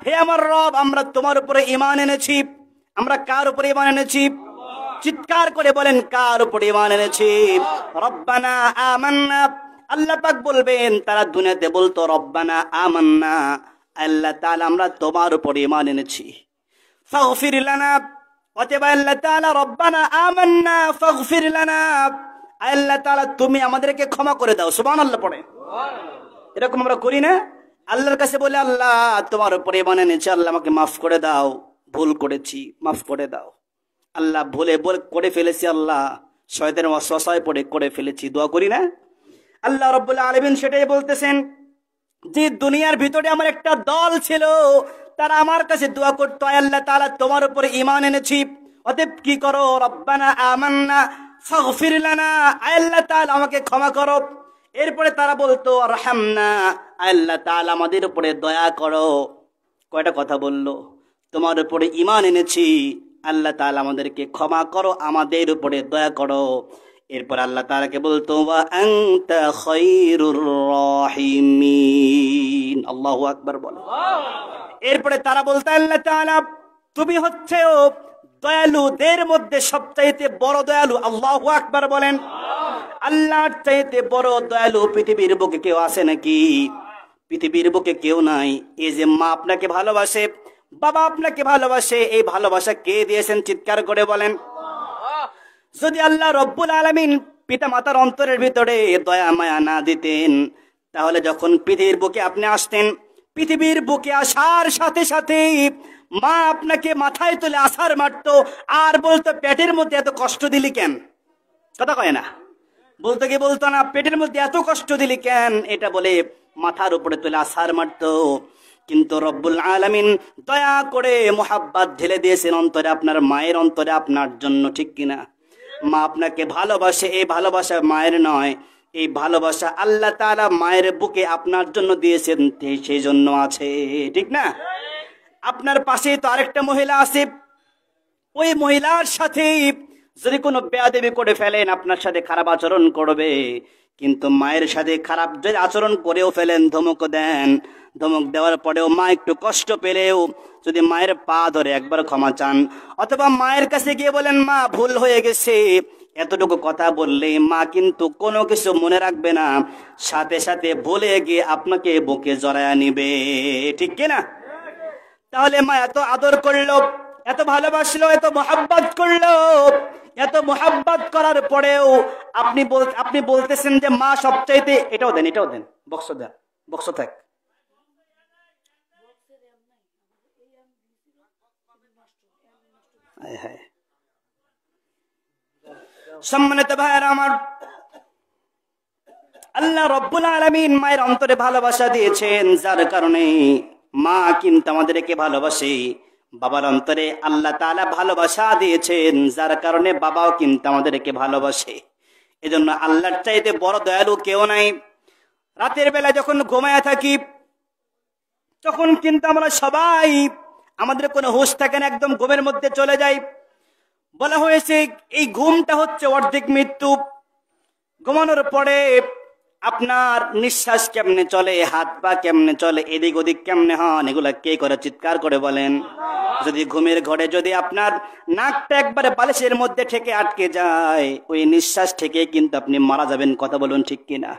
S1: হে আমার রব আমরা তোমার উপরে ঈমান এনেছি। আমরা কার উপরে ঈমান এনেছি? চিৎকার করে বলেন কার উপরে ঈমান এনেছি? রব্বানা আমান্না। আল্লাহ পাক বলবেন তারা দুনিয়াতে বলতো রব্বানা আমান্না, আল্লাহ তাআলা আমরা তোমার উপরে ঈমান এনেছি। ফাগফির লানা, অতএব আল্লাহ তাআলা রব্বানা আমান্না ফাগফির লানা, আল্লাহ তাআলা তুমি আমাদেরকে ক্ষমা করে দাও। সুবহানাল্লাহ পড়ে। এরকম আমরা করি না? আল্লাহর কাছে বলে আল্লাহ তোমার উপরে ঈমান এনেছি, আল্লাহ আমাকে মাফ করে দাও, ভুল করেছি মাফ করে দাও। আল্লাহ ভুলে করে ফেলেছি, আল্লাহ শয়তানের ওয়াসওয়াসায় পড়ে করে ফেলেছি, দোয়া করি না? আল্লাহ রাব্বুল আলামিন সেটাই বলতেছেন যে দুনিয়ার ভিতরে আমার একটা দল ছিল, তারা আমার কাছে দোয়া করতো আল্লাহ তাআলা তোমার উপরে ঈমান এনেছি, অতএব কি করো রব্বানা আমান্না ফাগফির লানা, আল্লাহ তাআলা আমাকে ক্ষমা করো। এরপরে তারা বলতো আরহামনা, আল্লাহ তাআলা আমাদের উপরে দয়া করো। কয়টা কথা বললো? তোমার উপরে ঈমান এনেছি, আল্লাহ তাআলা আমাদেরকে ক্ষমা করো, আমাদের উপরে দয়া করো। এরপর আল্লাহ তাআলাকে বলতো ওয়া আনতা খায়রুর রাহিমিন। আল্লাহু আকবার বলো। এরপরে তারা বলতো আল্লাহ তাআলা তুমি হচ্ছে দয়ালুদের মধ্যে সবচাইতে বড় দয়ালু। আল্লাহু আকবার বলেন। আল্লাহর চাইতে বড় দয়ালু পৃথিবীর বুকে কেউ আছে নাকি? পৃথিবীর বুকে কেউ নাই। এই যে মা আপনাকে ভালোবাসে, বাবা আপনাকে ভালোবাসে, এই ভালোবাসা কে দিয়েছেন? চিৎকার করে বলেন। যদি আল্লাহ রব্বুল আলামিন পিতা মাতার অন্তরের ভিতরে দয়া মায়া না দিতেন, তাহলে যখন পৃথিবীর বুকে আপনি আসতেন, পৃথিবীর বুকে আসার সাথে সাথে মা আপনাকে মাথায় তুলে আছাড় মারতো আর বলতো পেটের মধ্যে এত কষ্ট দিলি কেন? কথা কয় না? বলতো কি বলতো না? পেটের মধ্যে এত কষ্ট দিলি কেন? এটা বলে মাথার উপরে তুলে আছাড় মারতো। কিন্তু রব্বুল আলামিন দয়া করে মোহাব্বত ঢেলে দিয়েছেন অন্তরে, আপনার মায়ের অন্তরে আপনার জন্য, ঠিক কিনা? মা আপনাকে ভালোবাসে, এই ভালোবাসা মায়ের নয়, এই ভালোবাসা আল্লাহ তাআলা মায়ের বুকে আপনার জন্য দিয়েছেন, সেই জন্য আছে, ঠিক না? আপনার পাশে তো আরেকটা মহিলা আছে, ওই মহিলার সাথে যদি কোনো বেয়াদবি করে ফেলেন, আপনার সাথে খারাপ আচরণ করবে, কিন্তু মায়ের সাথে খারাপ যদি আচরণ করেও ফেলেন, ধমক দেন, ধমক দেওয়ার পরেও মা একটু কষ্ট পেলেও যদি মায়ের পা ধরে একবার ক্ষমা চান, অথবা মায়ের কাছে গিয়ে বলেন মা ভুল হয়ে গেছে, এতটুকু কথা বললে মা কিন্তু কোনো কিছু মনে রাখবে না, সাথে সাথে ভুলে গিয়ে আপনাকে বুকে জড়ায়া নিবে, ঠিক কিনা? তাহলে মা এত আদর করলো, এত ভালোবাসলো, এত মোহাব্বত করলো, এত মোহাব্বত করার পরেও আপনি বলতেছেন যে মা সবচাইতে, এটাও দেন বক্স দেন, বক্স থাক। সম্মানিত ভাইয়েরা আমার, আল্লাহ রব্বুল আলামিন মায়ের অন্তরে ভালোবাসা দিয়েছেন, যার কারণে মা কিন্তু আমাদেরকে ভালোবাসে। বাবার অন্তরে আল্লাহ তাআলা ভালোবাসা দিয়েছেন, যার কারণে বাবাও কিন্তু আমাদেরকে ভালোবাসে। এজন্য আল্লাহর চাইতে বড় দয়ালু কেউ নাই। রাতের বেলা যখন ঘুমায়া থাকি তখন কিন্তু আমরা সবাই, আমাদের কোনো হুঁশ থাকে না, একদম ঘুমের মধ্যে চলে যাই। বলা হয়েছে এই ঘুমটা হচ্ছে অর্ধেক মৃত্যু। ঘুমানোর পরে আপনার নিঃশ্বাস কেমনে চলে, হাত পা কেমনে চলে, এদিক ওদিক কেমনে হন, এগুলা কে করে? চিৎকার করে বলেন। যদি ঘুমের ঘরে যদি আপনার নাকটা একবারে বালিশের মধ্যে ঠেকে আটকে যায়, ওই নিঃশ্বাস থেকে কিন্তু আপনি মারা যাবেন। কথা বলুন ঠিক কিনা?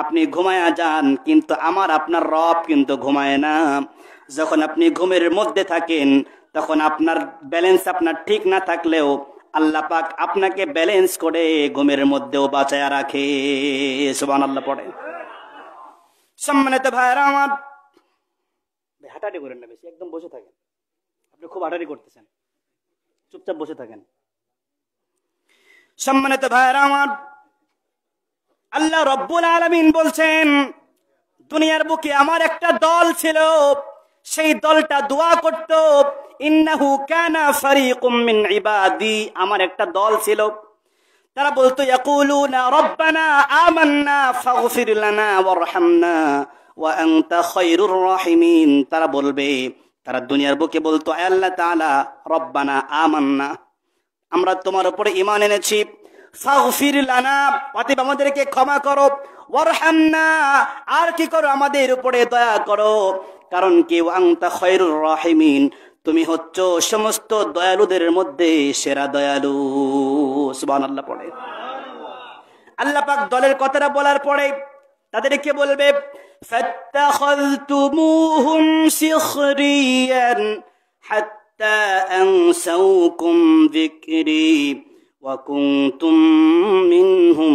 S1: আপনি ঘুমায়া যান, কিন্তু আমার আপনার রব কিন্তু ঘুমায় না। যখন আপনি ঘুমের মধ্যে থাকেন তখন আপনার ব্যালেন্স আপনার ঠিক না থাকলেও আল্লাহ পাক আপনাকে ব্যালেন্স করে ঘুমের মধ্যেও বাঁচায়া রাখে। সুবহানাল্লাহ পড়ে। সম্মানিত ভাইরা আমার, হাঁটাহাঁটি করেন না বেশি, একদম বসে থাকেন। আপনি খুব হাঁটাহাঁটি করতেছেন, চুপচাপ বসে থাকেন। সম্মানিত ভাইরা আমার, আল্লাহ রব্বুল আলামিন বলছেন দুনিয়ার বুকে আমার একটা দল ছিল, সেই দলটা দোয়া করত, ইন্নাহু কানা ফারিকুম মিন ইবাদি, আমার একটা দল ছিল, তারা বলতো ইয়াকুলুনা রব্বানা আমান্না ফাগফির লানা ওয়ারহামনা ওয়া আনতা খায়রুর রাহিমিন। তারা বলবে, তারা দুনিয়ার বুকে বলতো, আল্লাহ তাআলা রব্বানা আমান্না, আমরা তোমার উপরে ঈমান এনেছি, ফাগফির লানা, অতএব আমাদেরকে ক্ষমা করো, ওয়ারহামনা, আর কি করো, আমাদের উপরে দয়া করো। কারণ কি, ওয়া আনতা খায়রুর রাহিমিন, তুমি হচ্ছ সমস্ত দয়ালুদের মধ্যে সেরা দয়ালু। সুবহানাল্লাহ পড়ে। আল্লাহ পাক দলের কথাটা বলার পরে তাদেরকে বলবে, ফাত্তাখাযতুমুহুম সিখরিয়ান হাত্তা আনসাউকুম যিকরি ওয়া কুনতুম মিনহুম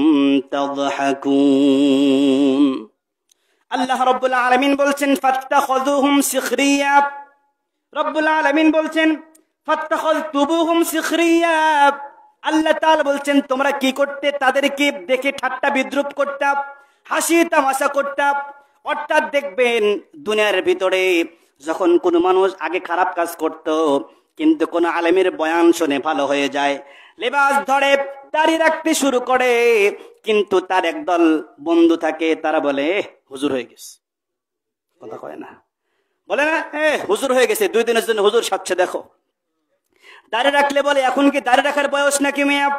S1: তাযহাকুন। আল্লাহ রাব্বুল আলামিন বলছেন ফাত্তাখাযুহুম সিখরিয়া, রব্বুল আলামিন বলছেন ফাত্তাখাযতুমুহুম সিখরিয়া, আল্লাহ তাআলা বলছেন তোমরা কি করতে? তাদেরকে দেখে ঠাট্টা বিদ্রুপ করতে, হাসি তামাশা করতে। অর্থাৎ দেখবেন দুনিয়ার ভিতরে যখন কোনো মানুষ আগে খারাপ কাজ করত, কিন্তু কোন আলেমের বয়ান শুনে ভালো হয়ে যায়, লেবাস ধরে, দাড়ি রাখতে শুরু করে, কিন্তু তার একদল বন্ধু থাকে, তারা বলে হুজুর হয়ে গেছে। কথা কয় না, বলে না হুজুর হয়ে গেছে, 2 দিনের জন্য হুজুর সাচ্ছে দেখো। দাড়ি রাখলে বলে এখন কি দাড়ি রাখার বয়স নাকি মেয়ে?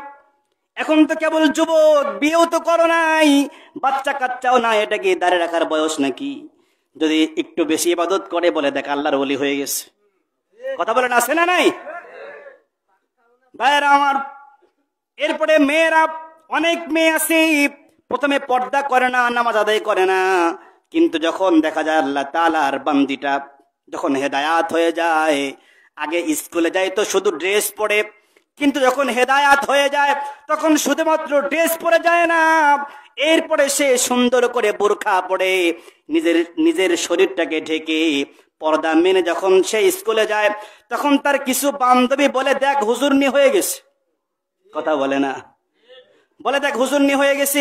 S1: এখন তো কেবল যুবক, বিয়েও তো করো নাই, বাচ্চা কাচ্চাও না, এটা কি দাড়ি রাখার বয়স নাকি? যদি একটু বেশি ইবাদত করে বলে দেখ আল্লাহর ওলি হয়ে গেছে। কথা বলেন, আছে না নাই ভাইরা আমার? এরপরে মেয়েরা, অনেক মেয়ে আছে প্রথমে পর্দা করে না, নামাজ আদায় করে না, কিন্তু যখন দেখা যায় আল্লাহ তাআলার বান্দিটা যখন হেদায়াত হয়ে যায়, আগে স্কুলে যায় তো শুধু ড্রেস পরে, কিন্তু যখন হেদায়াত হয়ে যায় তখন শুধুমাত্র ড্রেস পরে যায় না, এরপরে সে সুন্দর করে বোরখা পরে নিজের শরীরটাকে ঢেকে পর্দা মেনে যখন সে স্কুলে যায়, তখন তার কিছু বান্ধবী বলে দেখ হুজুরনি হয়ে গেছে। কথা বলে না, বলে দেখ হুজুরনি হয়ে গেছে,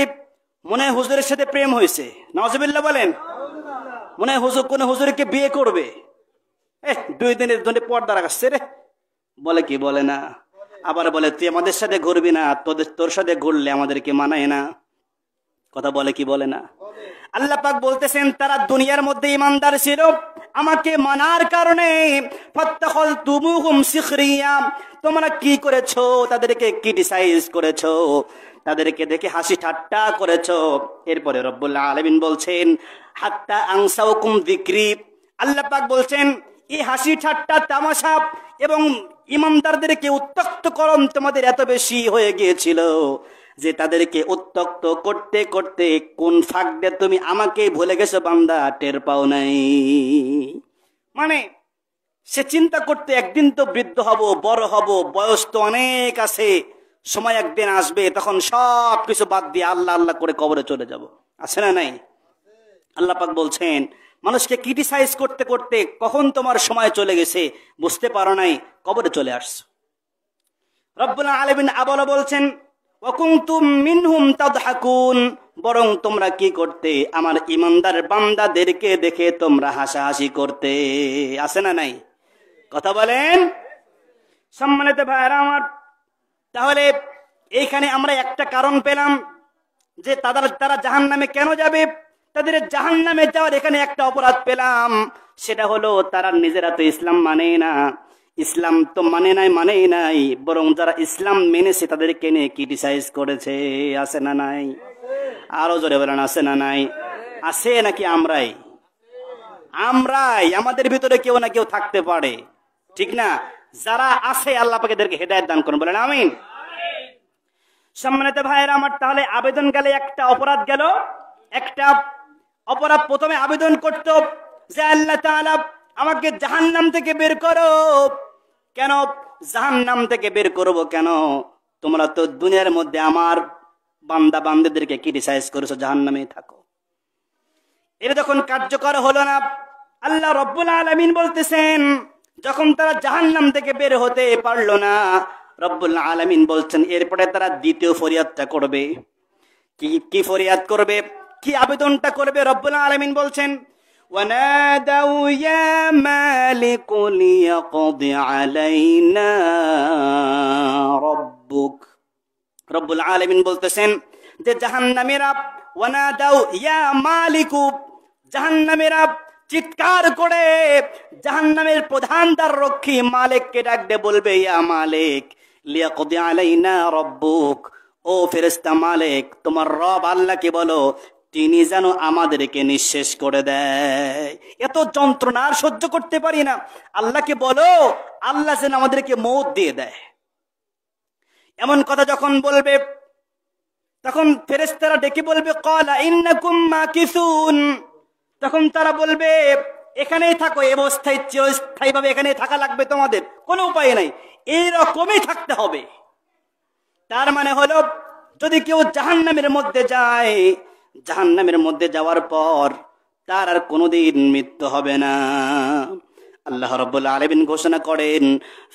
S1: মনে হয় হুজুরের সাথে প্রেম হয়েছে। নাউজুবিল্লাহ বলেন। মনে হয় হুজুর কোন হুজুরকে বিয়ে করবে। 2 দিনের জন্য পর্দা রাখাচ্ছে রে, বলে কি বলে না। আবার বলে তুই আমাদের সাথে ঘুরবি না, তোর সাথে ঘুরলে আমাদেরকে মানায় না। কথা বলে কি বলে না। আল্লাহ পাক বলতেছেন তারা দুনিয়ার মধ্যে ইমানদার ছিল, আমাকে মানার কারণে ফাত্তাখাযতুমুহুম সিখরিয়া, তোমরা কি করেছো? তাদেরকে ক্রিটিসাইজ করেছো, তাদেরকে দেখে হাসি ঠাট্টা করেছো। এরপরে রব্বুল আলামিন বলছেন হাত্তা আনসাউকুম যিকরি, আল্লাহ পাক বলছেন এই হাসি ঠাট্টা তামাশা এবং ইমানদারদেরকে উত্ত্যক্তকরণ তোমাদের এত বেশি হয়ে গিয়েছিল যে তাদেরকে উত্ত্যক্ত করতে করতে কোন ফাঁক দিয়ে তুমি আমাকে ভুলে গেছো বান্দা, টের পাও নাই। মানে সে চিন্তা করতে একদিন তো বৃদ্ধ হব, বড় হব, বয়স তো অনেক আছে, সময় একদিন আসবে, তখন সব কিছু বাদ দিয়ে আল্লাহ আল্লাহ করে কবরে চলে যাব। আছে না নাই? আল্লাহ পাক বলছেন, মানুষকে ক্রিটিসাইজ করতে করতে কখন তোমার সময় চলে গেছে বুঝতে পারো নাই, কবরে চলে আসছো। রব্বুল আলামিন আবারও বলছেন, ওয়াকুনতুম মিনহুম তাদহাকুন, বরং তোমরা কি করতে, আমার ইমানদার বান্দাদেরকে দেখে তোমরা হাসাহাসি করতে। আছে না নাই? কথা বলেন। সম্মানিত ভাইরা আমার, তাহলে এইখানে আমরা একটা কারণ পেলাম যে তারা জাহান্নামে কেন যাবে। তাদের জাহান্নামে যাওয়ার এখানে একটা অপরাধ পেলাম, সেটা হলো তারা নিজেরা তো ইসলাম মানে না। ইসলাম তো মানেই নাই, বরং যারা ইসলাম মেনেছে তাদেরকে নিয়ে ক্রিটিসাইজ করেছে। আছে না নাই? আরো জোরে বলেন, আছে না নাই? আছে নাকি আমরাই? আমাদের ভিতরে কেউ না কেউ থাকতে পারে, ঠিক না? যারা আছে আল্লাহ পাক এদেরকে হেদায়েত দান করুন, বলেন আমিন। সম্মানিত ভাইয়েরা আমার, তাহলে আবেদন গেলে একটা অপরাধ গেল। একটা অপরাধ প্রথমে আবেদন করত যে আল্লাহ তাআলা আমাকে জাহান্নাম থেকে বের করো। কেন জাহান্নাম থেকে বের করব? কেন? তোমরা তো দুনিয়ার মধ্যে আমার বান্দা বান্দাদেরকে ক্রিটিসাইজ করেছো, জাহান্নামে থাকো। এটা যখন কার্যকর হলো না, আল্লাহ রব্বুল আলামিন বলতেছেন, যখন তারা জাহান্নাম থেকে বের হতে পারলো না, রব্বুল আলামিন বলছেন এরপরে তারা দ্বিতীয় ফরিয়াদটা করবে। কি ফরিয়াদ করবে, কি আবেদনটা করবে? রব্বুল আলামিন বলছেন, ওয়ানাদাউ ইয়া মালিক লিয়াকদি আলাইনা রাব্বুক। রব্বুল আলামিন বলতেছেন যে জাহান্নামীরা, ওয়ানাদাউ ইয়া মালিকু, জাহান্নামীরা চিৎকার করে জাহান্নামের প্রধান দ্বার রক্ষী মালিককে ডাকতে বলবে, ইয়া মালিক লিয়াকদি আলাইনা রাব্বুক, ও ফেরেশতা মালিক, তোমার রব আল্লাহকে বলো তিনি যেন আমাদেরকে নিঃশেষ করে দেয়। এত যন্ত্রণা আর সহ্য করতে পারি না, আল্লাহকে বলো আল্লাহ যেন আমাদেরকে মওত দিয়ে দেয়। এমন কথা যখন বলবে, তখন ফেরেশতারা ডেকে বলবে, ক্বালা ইন্নাকুম মাকিসুন, তখন তারা বলবে এখানেই থাকো, অবস্থায় চিরস্থায়ীভাবে এখানেই থাকা লাগবে, তোমাদের কোনো উপায় নাই, এইরকমই থাকতে হবে। তার মানে হলো যদি কেউ জাহান্নামের মধ্যে যায়, জাহান্নামের মধ্যে যাওয়ার পর তার আর কোনোদিন মৃত্যু হবে না। আল্লাহ রাব্বুল আলামিন ঘোষণা করেন,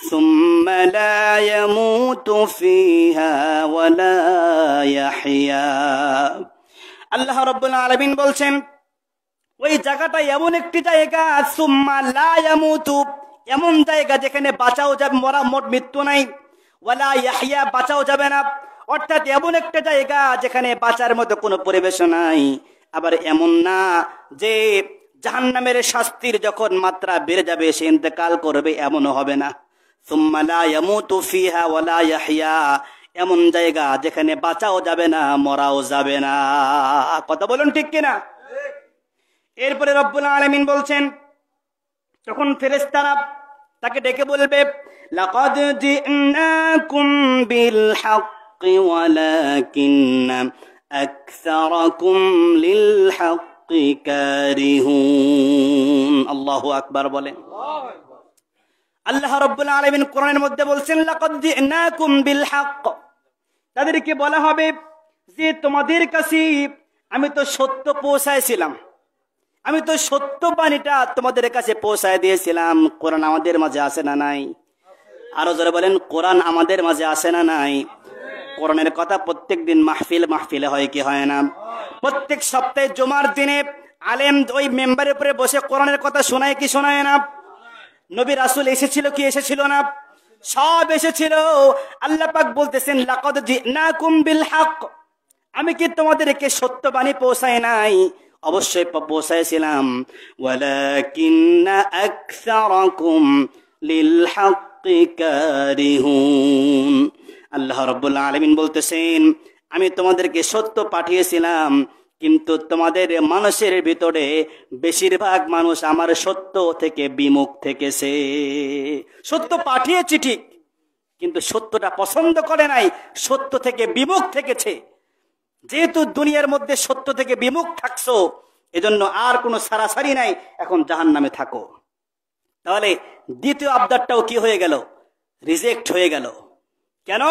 S1: সুম্মা লা ইয়ামুতু ফিহা ওয়া লা ইয়াহইয়া। আল্লাহ রাব্বুল আলামিন বলছেন ওই জায়গাটা এমন একটি জায়গা, সুম্মা লা ইয়ামুতু, এমন জায়গা যেখানে বাঁচাও যাবে, মৃত্যু নাই, ওয়ালা ইয়াহইয়া, বাঁচাও যাবে না। অর্থাৎ এমন একটা জায়গা যেখানে বাঁচার মতো কোনো পরিবেশ নাই। আবার এমন না যে জাহান্নামের শাস্তির যখন মাত্রা বেড়ে যাবে সে ইন্তেকাল করবে, এমনও হবে না। সুম্মা লা ইয়ামুতু ফিহা ওয়ালা ইয়াহইয়া, এমন জায়গা যেখানে বাঁচাও যাবে না, মরাও যাবে না। কথা বলুন ঠিক কিনা? এরপরে রব্বুল আলামিন বলছেন, তখন ফেরেশতারা তাকে ডেকে বলবে, লাকাদ জিনাকুম বিল হাক্কি ওয়ালাকিন্না আকসারাকুম লিল হাক্কি কারিহুন। আল্লাহু আকবার বলেন। আল্লাহ রাব্বুল আলামিন কোরআনের মধ্যে বলছেন, লাকাদ জিনাকুম বিল হক, তাদেরকে বলা হবে যে তোমাদের কাছে আমি তো সত্য পৌঁছাইছিলাম, আমি তো সত্য বাণীটা তোমাদের কাছে পৌঁছায় দিয়েছিলাম। কোরআন আমাদের মাঝে আছে না নাই? আরো জোরে বলেন, কোরআন আমাদের মাঝে আছে না নাই? কোরআনের কথা প্রত্যেক দিন মাহফিলে হয় কি হয় না? প্রত্যেক সপ্তাহে জুমার দিনে আলেম ওই মেম্বারের উপরে বসে কোরআনের কথা শোনায় কি শোনায় না? নবী রাসূল এসেছিল কি এসেছিল না? সব এসেছিল। আল্লাহ পাক বলতেছেন, লাকাদ জিনাকুম বিল হক, আমি কি তোমাদেরকে সত্যবাণী পৌঁছাই নাই? অবশ্যই পৌঁছাইছিলাম। ওয়ালাকিন্না আকসারাকুম লিল হাক্কি কারিহুন। আল্লাহ রাব্বুল আলামিন বলতেছেন, আমি তোমাদেরকে সত্য পাঠিয়েছিলাম, কিন্তু তোমাদের মানুষের ভিতরে বেশিরভাগ মানুষ আমার সত্য থেকে বিমুখ থেকেছে। সত্য পাঠিয়েছি ঠিক, কিন্তু সত্যটা পছন্দ করে নাই, সত্য থেকে বিমুখ থেকেছে। যেহেতু দুনিয়ার মধ্যে সত্য থেকে বিমুখ থাকছো, এজন্য আর কোনো সারাসারি নাই, এখন জাহান্নামে থাকো। তাহলে দ্বিতীয় আবদারটাও কি হয়ে গেল? রিজেক্ট হয়ে গেল। কেন?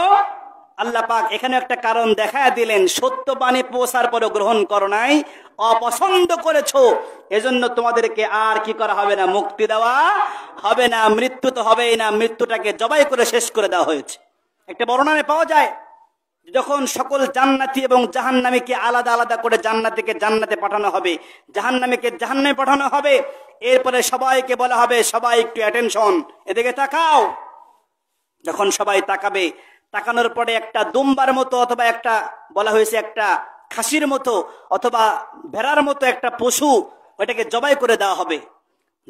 S1: আল্লাহ পাক এখানে একটা কারণ দেখায় দিলেন, সত্য বাণী পৌঁছার পরে গ্রহণ করো নাই, অপছন্দ করেছো, এজন্য তোমাদেরকে আর কি করা হবে না? মুক্তি দেওয়া হবে না। মৃত্যু তো হবেই না, মৃত্যুটাকে জবাই করে শেষ করে দেওয়া হয়েছে। একটা বর্ণনায় পাওয়া যায়, যখন সকল জান্নাতি এবং জাহান্নামীকে আলাদা আলাদা করে জান্নাতীকে জান্নাতে পাঠানো হবে, জাহান্নামীকে জাহান্নামে পাঠানো হবে, এরপরে সবাইকে বলা হবে, সবাই একটু অ্যাটেনশন, এদিকে তাকাও। যখন সবাই তাকাবে, তাকানোর পরে একটা দুম্বার মতো অথবা একটা বলা হয়েছে একটা খাসির মতো অথবা ভেড়ার মতো একটা পশু, ওইটাকে জবাই করে দেওয়া হবে।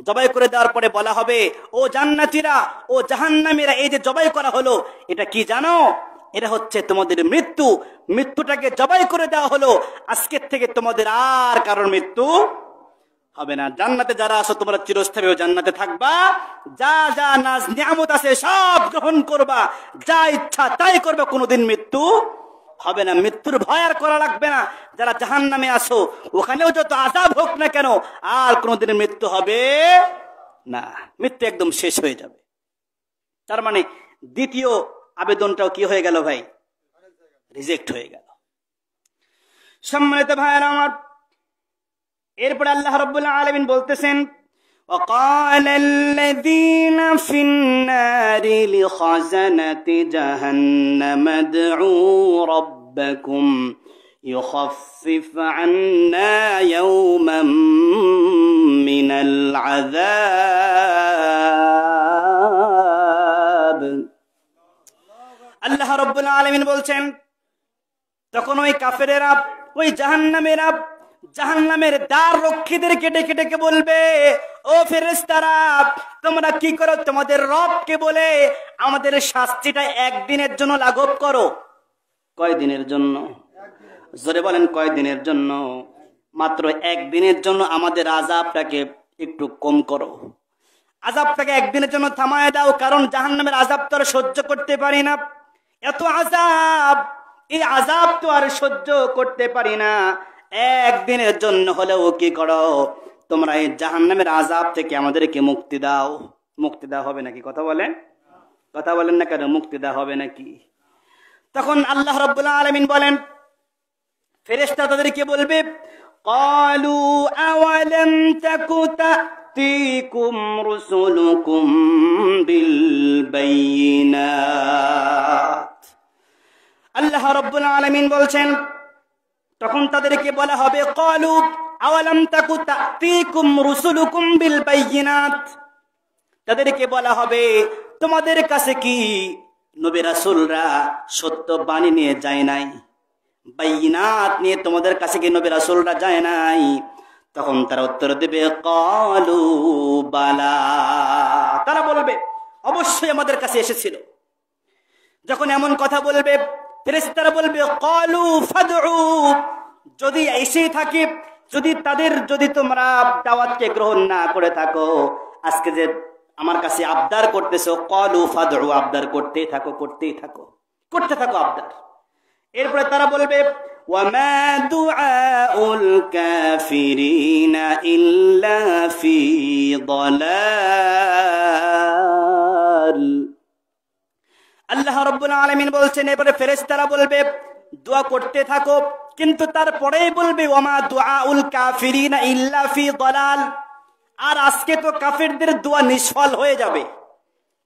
S1: জবাই করে দেওয়ার পরে বলা হবে, ও জান্নাতীরা, ও জাহান্নামীরা, এই যে জবাই করা হলো, এটা কি জানো? এটা হচ্ছে তোমাদের মৃত্যু। মৃত্যুটাকে জবাই করে দেওয়া হলো, আজকের থেকে তোমাদের আর কারোর মৃত্যু হবে না। জান্নাতে যারা আছো তোমরা চিরস্থায়ী জান্নাতে থাকবা, যা যা নাজ নিয়ামত আছে সব গ্রহণ করবা, যা ইচ্ছা তাই করবে, কোনোদিন মৃত্যু হবে না। মৃত্যুর ভয় আর করা লাগবে না। যারা জাহান্নামে আছো, ওখানেও যত আযাব হোক না কেন, আর কোনোদিন মৃত্যু হবে না। মৃত্যু একদম শেষ হয়ে যাবে। তার মানে দ্বিতীয় আবেদনটাও কি হয়ে গেল ভাই? রিজেক্ট হয়ে গেল। সম্মানিত ভাইয়েরা আমার, এরপর আল্লাহ রাব্বুল আলামিন বলতেছেন, وقال الذين في النار لخزنة جهنم ادعوا ربكم يخفف عنا يوما من العذاب। আল্লাহ রাব্বুল আলামিন বলছেন, তখন ওই কাফেরেরা, ওই জাহান্নামেরা জাহান্নামের দ্বার রক্ষীদেরকে ডেকে ডেকে বলবে, ও ফেরেশতারা, তোমরা কি করো? তোমাদের রবকে বলে আমাদের শাস্তিটা একদিনের জন্য লাঘব করো। কয়দিনের জন্য? জোরে বলেন, কয়দিনের জন্য? মাত্র একদিনের জন্য আমাদের আযাবটাকে একটু কম করো, আযাবটাকে একদিনের জন্য থামায় দাও। কারণ জাহান্নামের আযাব তো আর সহ্য করতে পারি না, এত আযাব, এই আযাব তো আর সহ্য করতে পারি না। একদিনের জন্য হলেও কি করো, তোমরা এই জাহান্নামের আযাব থেকে আমাদেরকে মুক্তি দাও। মুক্তি দেওয়া হবে নাকি? কথা বলেন, কথা বলেন না কেন? মুক্তি দেওয়া হবে নাকি? তখন আল্লাহ রাব্বুল আলামিন বলেন, ফেরেশতা তাদেরকে বলবে, ক্বালু আওয়ালাম তাকু তা'তিকুম রুসুলুকুম বিল বাইয়িনাত। আল্লাহ রাব্বুল আলামিন বলছেন, তখন তাদেরকে বলা হবে, ক্বালু আওয়ালাম তাকু তা'তিকুম রুসুলুকুম বিল বাইয়িনাত। তাদেরকে বলা হবে, তোমাদের কাছে কি নবী রাসূলরা সত্য বাণী নিয়ে যায় নাই? বাইয়িনাত নিয়ে তোমাদের কাছে কি নবী রাসূলরা যায় নাই? তখন তারা উত্তর দেবে, ক্বালু বালা। তারা বলবে, অবশ্যই আমাদের কাছে এসেছিল। যখন এমন কথা বলবে, ফেরেশতারা বলবে, ক্বালু ফাদউ। যদি এসেই থাকে, যদি তোমরা দাওয়াতকে গ্রহণ না করে থাকো, আজকে যে আমার কাছে আবদার করতেছো, ক্বালু ফাদউ, আবদার করতেই থাকো, করতেই থাকো, করতে থাকো আবদার। এরপরে তারা বলবে, ওয়ামা দুআউল কাফিরিনা ইল্লা ফি দালাল। আল্লাহ রাব্বুল আলামিন বলছেন, এবারে ফেরেশতারা বলবে, দোয়া করতে থাকো, কিন্তু তারপরেই বলবে, ওয়ামা দুআউল কাফিরিনা ইল্লা ফি দালাল। আর আজকে তো কাফেরদের দোয়া নিষ্ফল হয়ে যাবে,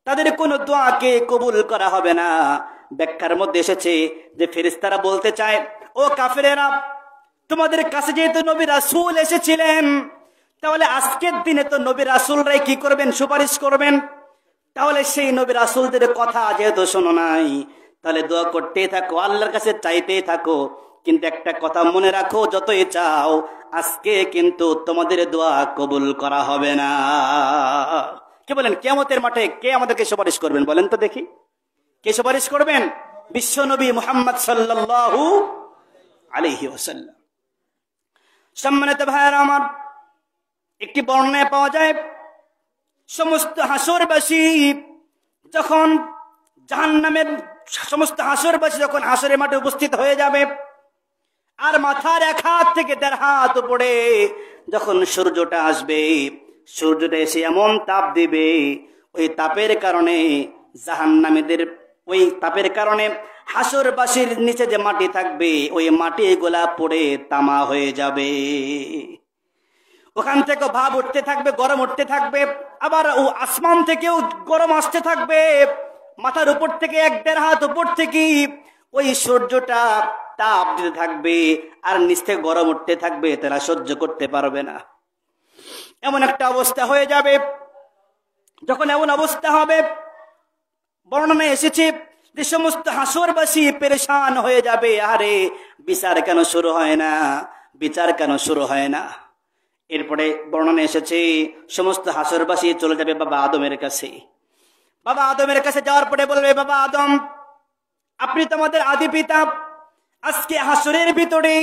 S1: তাদের কোনো দোয়াকে কবুল করা হবে না। ব্যাখ্যার মধ্যে এসেছে যে ফেরেশতারা বলতে চায়, ও কাফেরেরা, তোমাদের কাছে যেহেতু নবী রাসূল এসেছিলেন, তাহলে আজকের দিনে তো নবী রাসূলরাই কি করবেন? সুপারিশ করবেন। তাহলে সেই নবী রাসূলদের কথা যেহেতু শোনো নাই, তাহলে দোয়া করতেই থাকো, আল্লাহর কাছে চাইতেই থাকো। কিন্তু একটা কথা মনে রাখো, যতই চাও, আজকে কিন্তু তোমাদের দোয়া কবুল করা হবে না। কে বলেন, কিয়ামতের মাঠে কে আমাদেরকে সুপারিশ করবেন? বলেন তো দেখি, কে সুপারিশ করবেন? বিশ্ব নবী মুহাম্মদ সাল্লাল্লাহু আলাইহি ওয়াসাল্লাম। সম্মানিত ভাইয়েরা আমার, একটি বর্ণনায় পাওয়া যায়, সমস্ত হাসরবাসী যখন জাহান্নামের সমস্ত হাসরবাসী যখন হাসরের মাঠে উপস্থিত হয়ে যাবে, আর মাথার এক হাত থেকে 1.5 হাত উপরে যখন সূর্যটা আসবে, সূর্যটা এসে এমন তাপ দিবে, ওই তাপের কারণে জাহান্নামীদের, ওই তাপের কারণে হাসরবাসীর নিচে যে মাটি থাকবে ওই মাটি গোলা পড়ে তামা হয়ে যাবে। ওখান থেকে ভাব উঠতে থাকবে, গরম উঠতে থাকবে, আবার ও আসমান থেকেও গরম আসতে থাকবে। মাথার উপর থেকে 1-1.5 হাত উপর থেকে ওই সূর্যটা তাপ দিতে থাকবে, আর নিচ থেকে গরম উঠতে থাকবে, তারা সহ্য করতে পারবে না। এমন একটা অবস্থা হয়ে যাবে। যখন এমন অবস্থা হবে, বর্ণনায় এসেছে যে সমস্ত হাসরবাসী পেরেশান হয়ে যাবে, আরে বিচার কেন শুরু হয় না, বিচার কেন শুরু হয় না। এরপরে বর্ণনা এসেছে সমস্ত হাসরবাসী চলে যাবে বাবা আদমের কাছে। বাবা আদমের কাছে যাওয়ার পরে বলবে, বাবা আদম, আপনি তো আমাদের আদি পিতা, আজকে হাসরের ভিতরে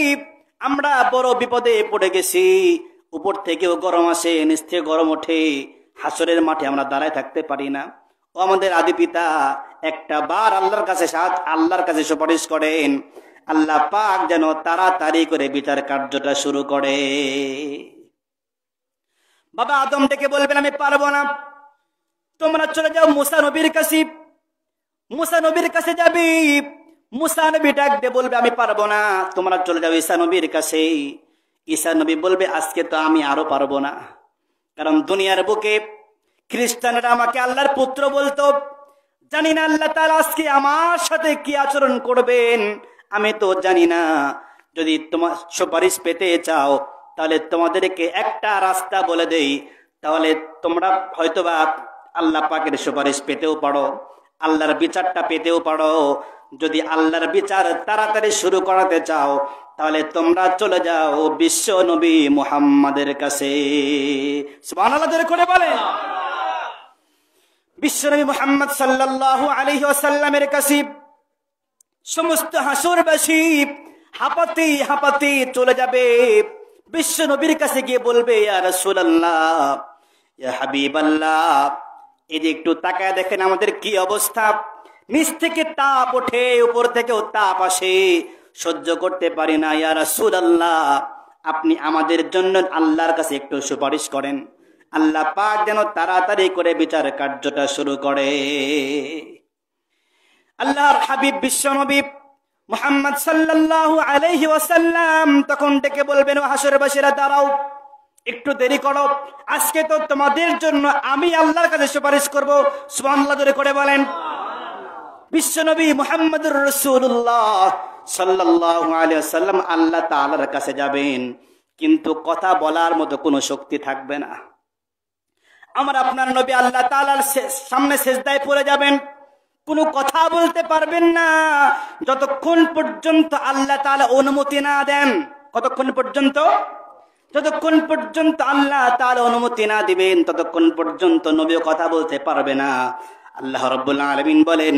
S1: আমরা বড় বিপদে পড়ে গেছি। উপর থেকেও গরম আসে, নিচ থেকে গরম ওঠে, হাসরের মাঠে আমরা দাঁড়ায় থাকতে পারি না। ও আমাদের আদি পিতা, একটা বার আল্লাহর কাছে সুপারিশ করেন, আল্লাহ পাক যেন তাড়াতাড়ি করে বিচার কার্যটা শুরু করে। বাবা আদম ডেকে বলবেন, আমি পারবো না, তোমরা চলে যাও মুসা নবীর কাছে। মুসা নবীর কাছে যাবি, মুসা নবী ডাক দিয়ে বলবে, আমি পারবো না, তোমরা চলে যাও ঈসা নবীর কাছে। ঈসা নবী বলবে, আজকে তো আমি আরো পারবো না, কারণ দুনিয়ার বুকে খ্রিস্টানরা আমাকে আল্লাহর পুত্র বলতো, জানি না আল্লাহ তাআলা আজকে আমার সাথে কি আচরণ করবেন, আমি তো জানি না। যদি তোমার সুপারিশ পেতে চাও তাহলে তোমাদেরকে একটা রাস্তা বলে দেই, তাহলে তোমরা হয়তোবা আল্লাহ পাকের সুপারিশ পেতেও পারো, আল্লাহর বিচারটা পেতেও পারো। যদি আল্লাহর বিচার তাড়াতাড়ি শুরু করাতে চাও তাহলে তোমরা চলে যাও বিশ্ব নবী মুহাম্মাদের কাছে। সুবহানাল্লাহ করে বলে, বিশ্ব নবী মুহাম্মদ সাল্লাল্লাহু আলাইহি ওয়াসাল্লামের কাছে সমস্ত হাসরবাসী হাঁপাতে হাঁপাতে চলে যাবে। বিশ্ব নবীর কাছে গিয়ে বলবে, ইয়া রাসূলুল্লাহ, ইয়া হাবিবাল্লাহ, এই যে একটু তাকায় দেখেন আমাদের কি অবস্থা। নিচ থেকে তাপ ওঠে, উপর থেকেও তাপ আসে, সহ্য করতে পারি না। ইয়া রাসূলুল্লাহ, আপনি আমাদের জন্য আল্লাহর কাছে একটু সুপারিশ করেন, আল্লাহ পাক যেন তাড়াতাড়ি করে বিচার কার্যটা শুরু করে। আল্লাহর হাবিব বিশ্ব নবী মুহাম্মদ সাল্লাল্লাহু আলাইহি ওয়াসাল্লাম তখন ডেকে বলবেন, ও হাসরবাসীরা দাঁড়াও, একটু দেরি করো, আজকে তো তোমাদের জন্য আমি আল্লাহর কাছে সুপারিশ করব। সুবহানাল্লাহ করে বলেন। বিশ্বনবী মুহাম্মদুর রাসূলুল্লাহ সাল্লাল্লাহু আলাইহি ওয়াসাল্লাম আল্লাহ তাআলার কাছে যাবেন, কিন্তু কথা বলার মতো কোনো শক্তি থাকবে না। আমার আপনার নবী আল্লাহ তাআলার সামনে সিজদায় পড়ে যাবেন, কোনো কথা বলতে পারবেন না যতক্ষণ পর্যন্ত আল্লাহ তাআলা অনুমতি না দেন। কতক্ষণ পর্যন্ত? যতক্ষণ পর্যন্ত আল্লাহ তাআলা অনুমতি না দিবেন ততক্ষণ পর্যন্ত নবী কথা বলতে পারবে না। আল্লাহ রাব্বুল আলামিন বলেন,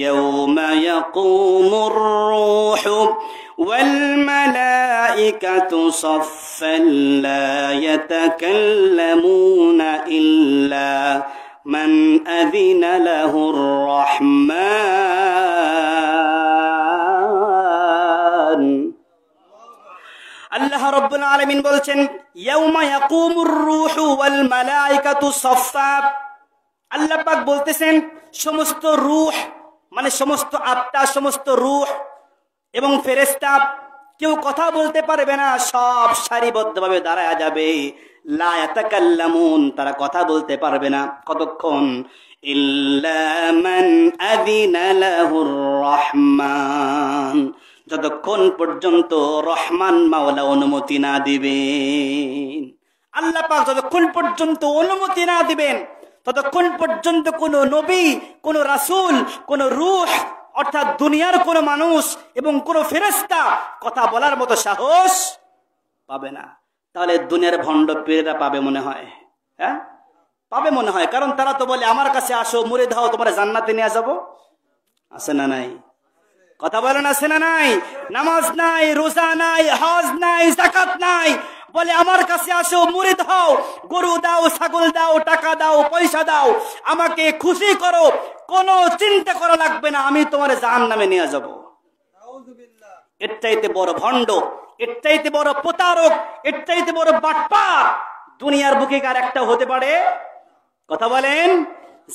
S1: ইয়াউমা ইয়াকুমুর রূহু ওয়াল মালাইকাতু সাফফান লা ইয়াতাকাল্লামুনা ইল্লা মান আযিনা লাহুর রাহমান। আল্লাহ রাব্বুল আলামিন বলছেন, ইয়াউমা ইয়াকুমুর রূহু ওয়াল মালাইকাতু সাফফা। আল্লাহ পাক বলতেছেন, সমস্ত রূহ মানে সমস্ত আত্মা, সমস্ত রূহ এবং ফেরেশতা কেউ কথা বলতে পারবে না, সব সারিবদ্ধভাবে দাঁড়ায়া যাবে। লা ইয়াতাকাল্লামুন, তারা কথা বলতে পারবে না। কতক্ষণ? ইল্লা মান আযিনা লাহুর রাহমান, যতক্ষণ পর্যন্ত রহমান মাওলা অনুমতি না দিবেন। আল্লাহ পাক যতক্ষণ পর্যন্ত অনুমতি না দিবেন ততক্ষণ পর্যন্ত কোন নবী, কোন রাসূল, কোন রূহ অর্থাৎ দুনিয়ার কোন মানুষ এবং কোন ফেরেশতা কথা বলার মতো সাহস পাবে না। তাহলে দুনিয়ার ভণ্ড পীরেরা পাবে মনে হয়? হ্যাঁ, পাবে মনে হয়, কারণ তারা তো বলে আমার কাছে আসো, মুরিদ হও, তোমার জান্নাতে নিয়ে যাবো। আছে না নাই? কথা বলেন, আছে না নাই? নামাজ নাই, রোজা নাই, হজ নাই, যাকাত নাই, বলে আমার কাছে আসো, মুরিদ হও, গরু দাও, ছাগল দাও, টাকা দাও, পয়সা দাও, আমাকে খুশি করো, কোনো চিন্তা করা লাগবে না, আমি তোমার জাহান্নামে নিয়ে যাব। এর চাইতে বড় ভণ্ড, এর চাইতে বড় প্রতারক, এর চাইতে বড় বাটপার দুনিয়ার বুকে আর একটা হতে পারে? কথা বলেন।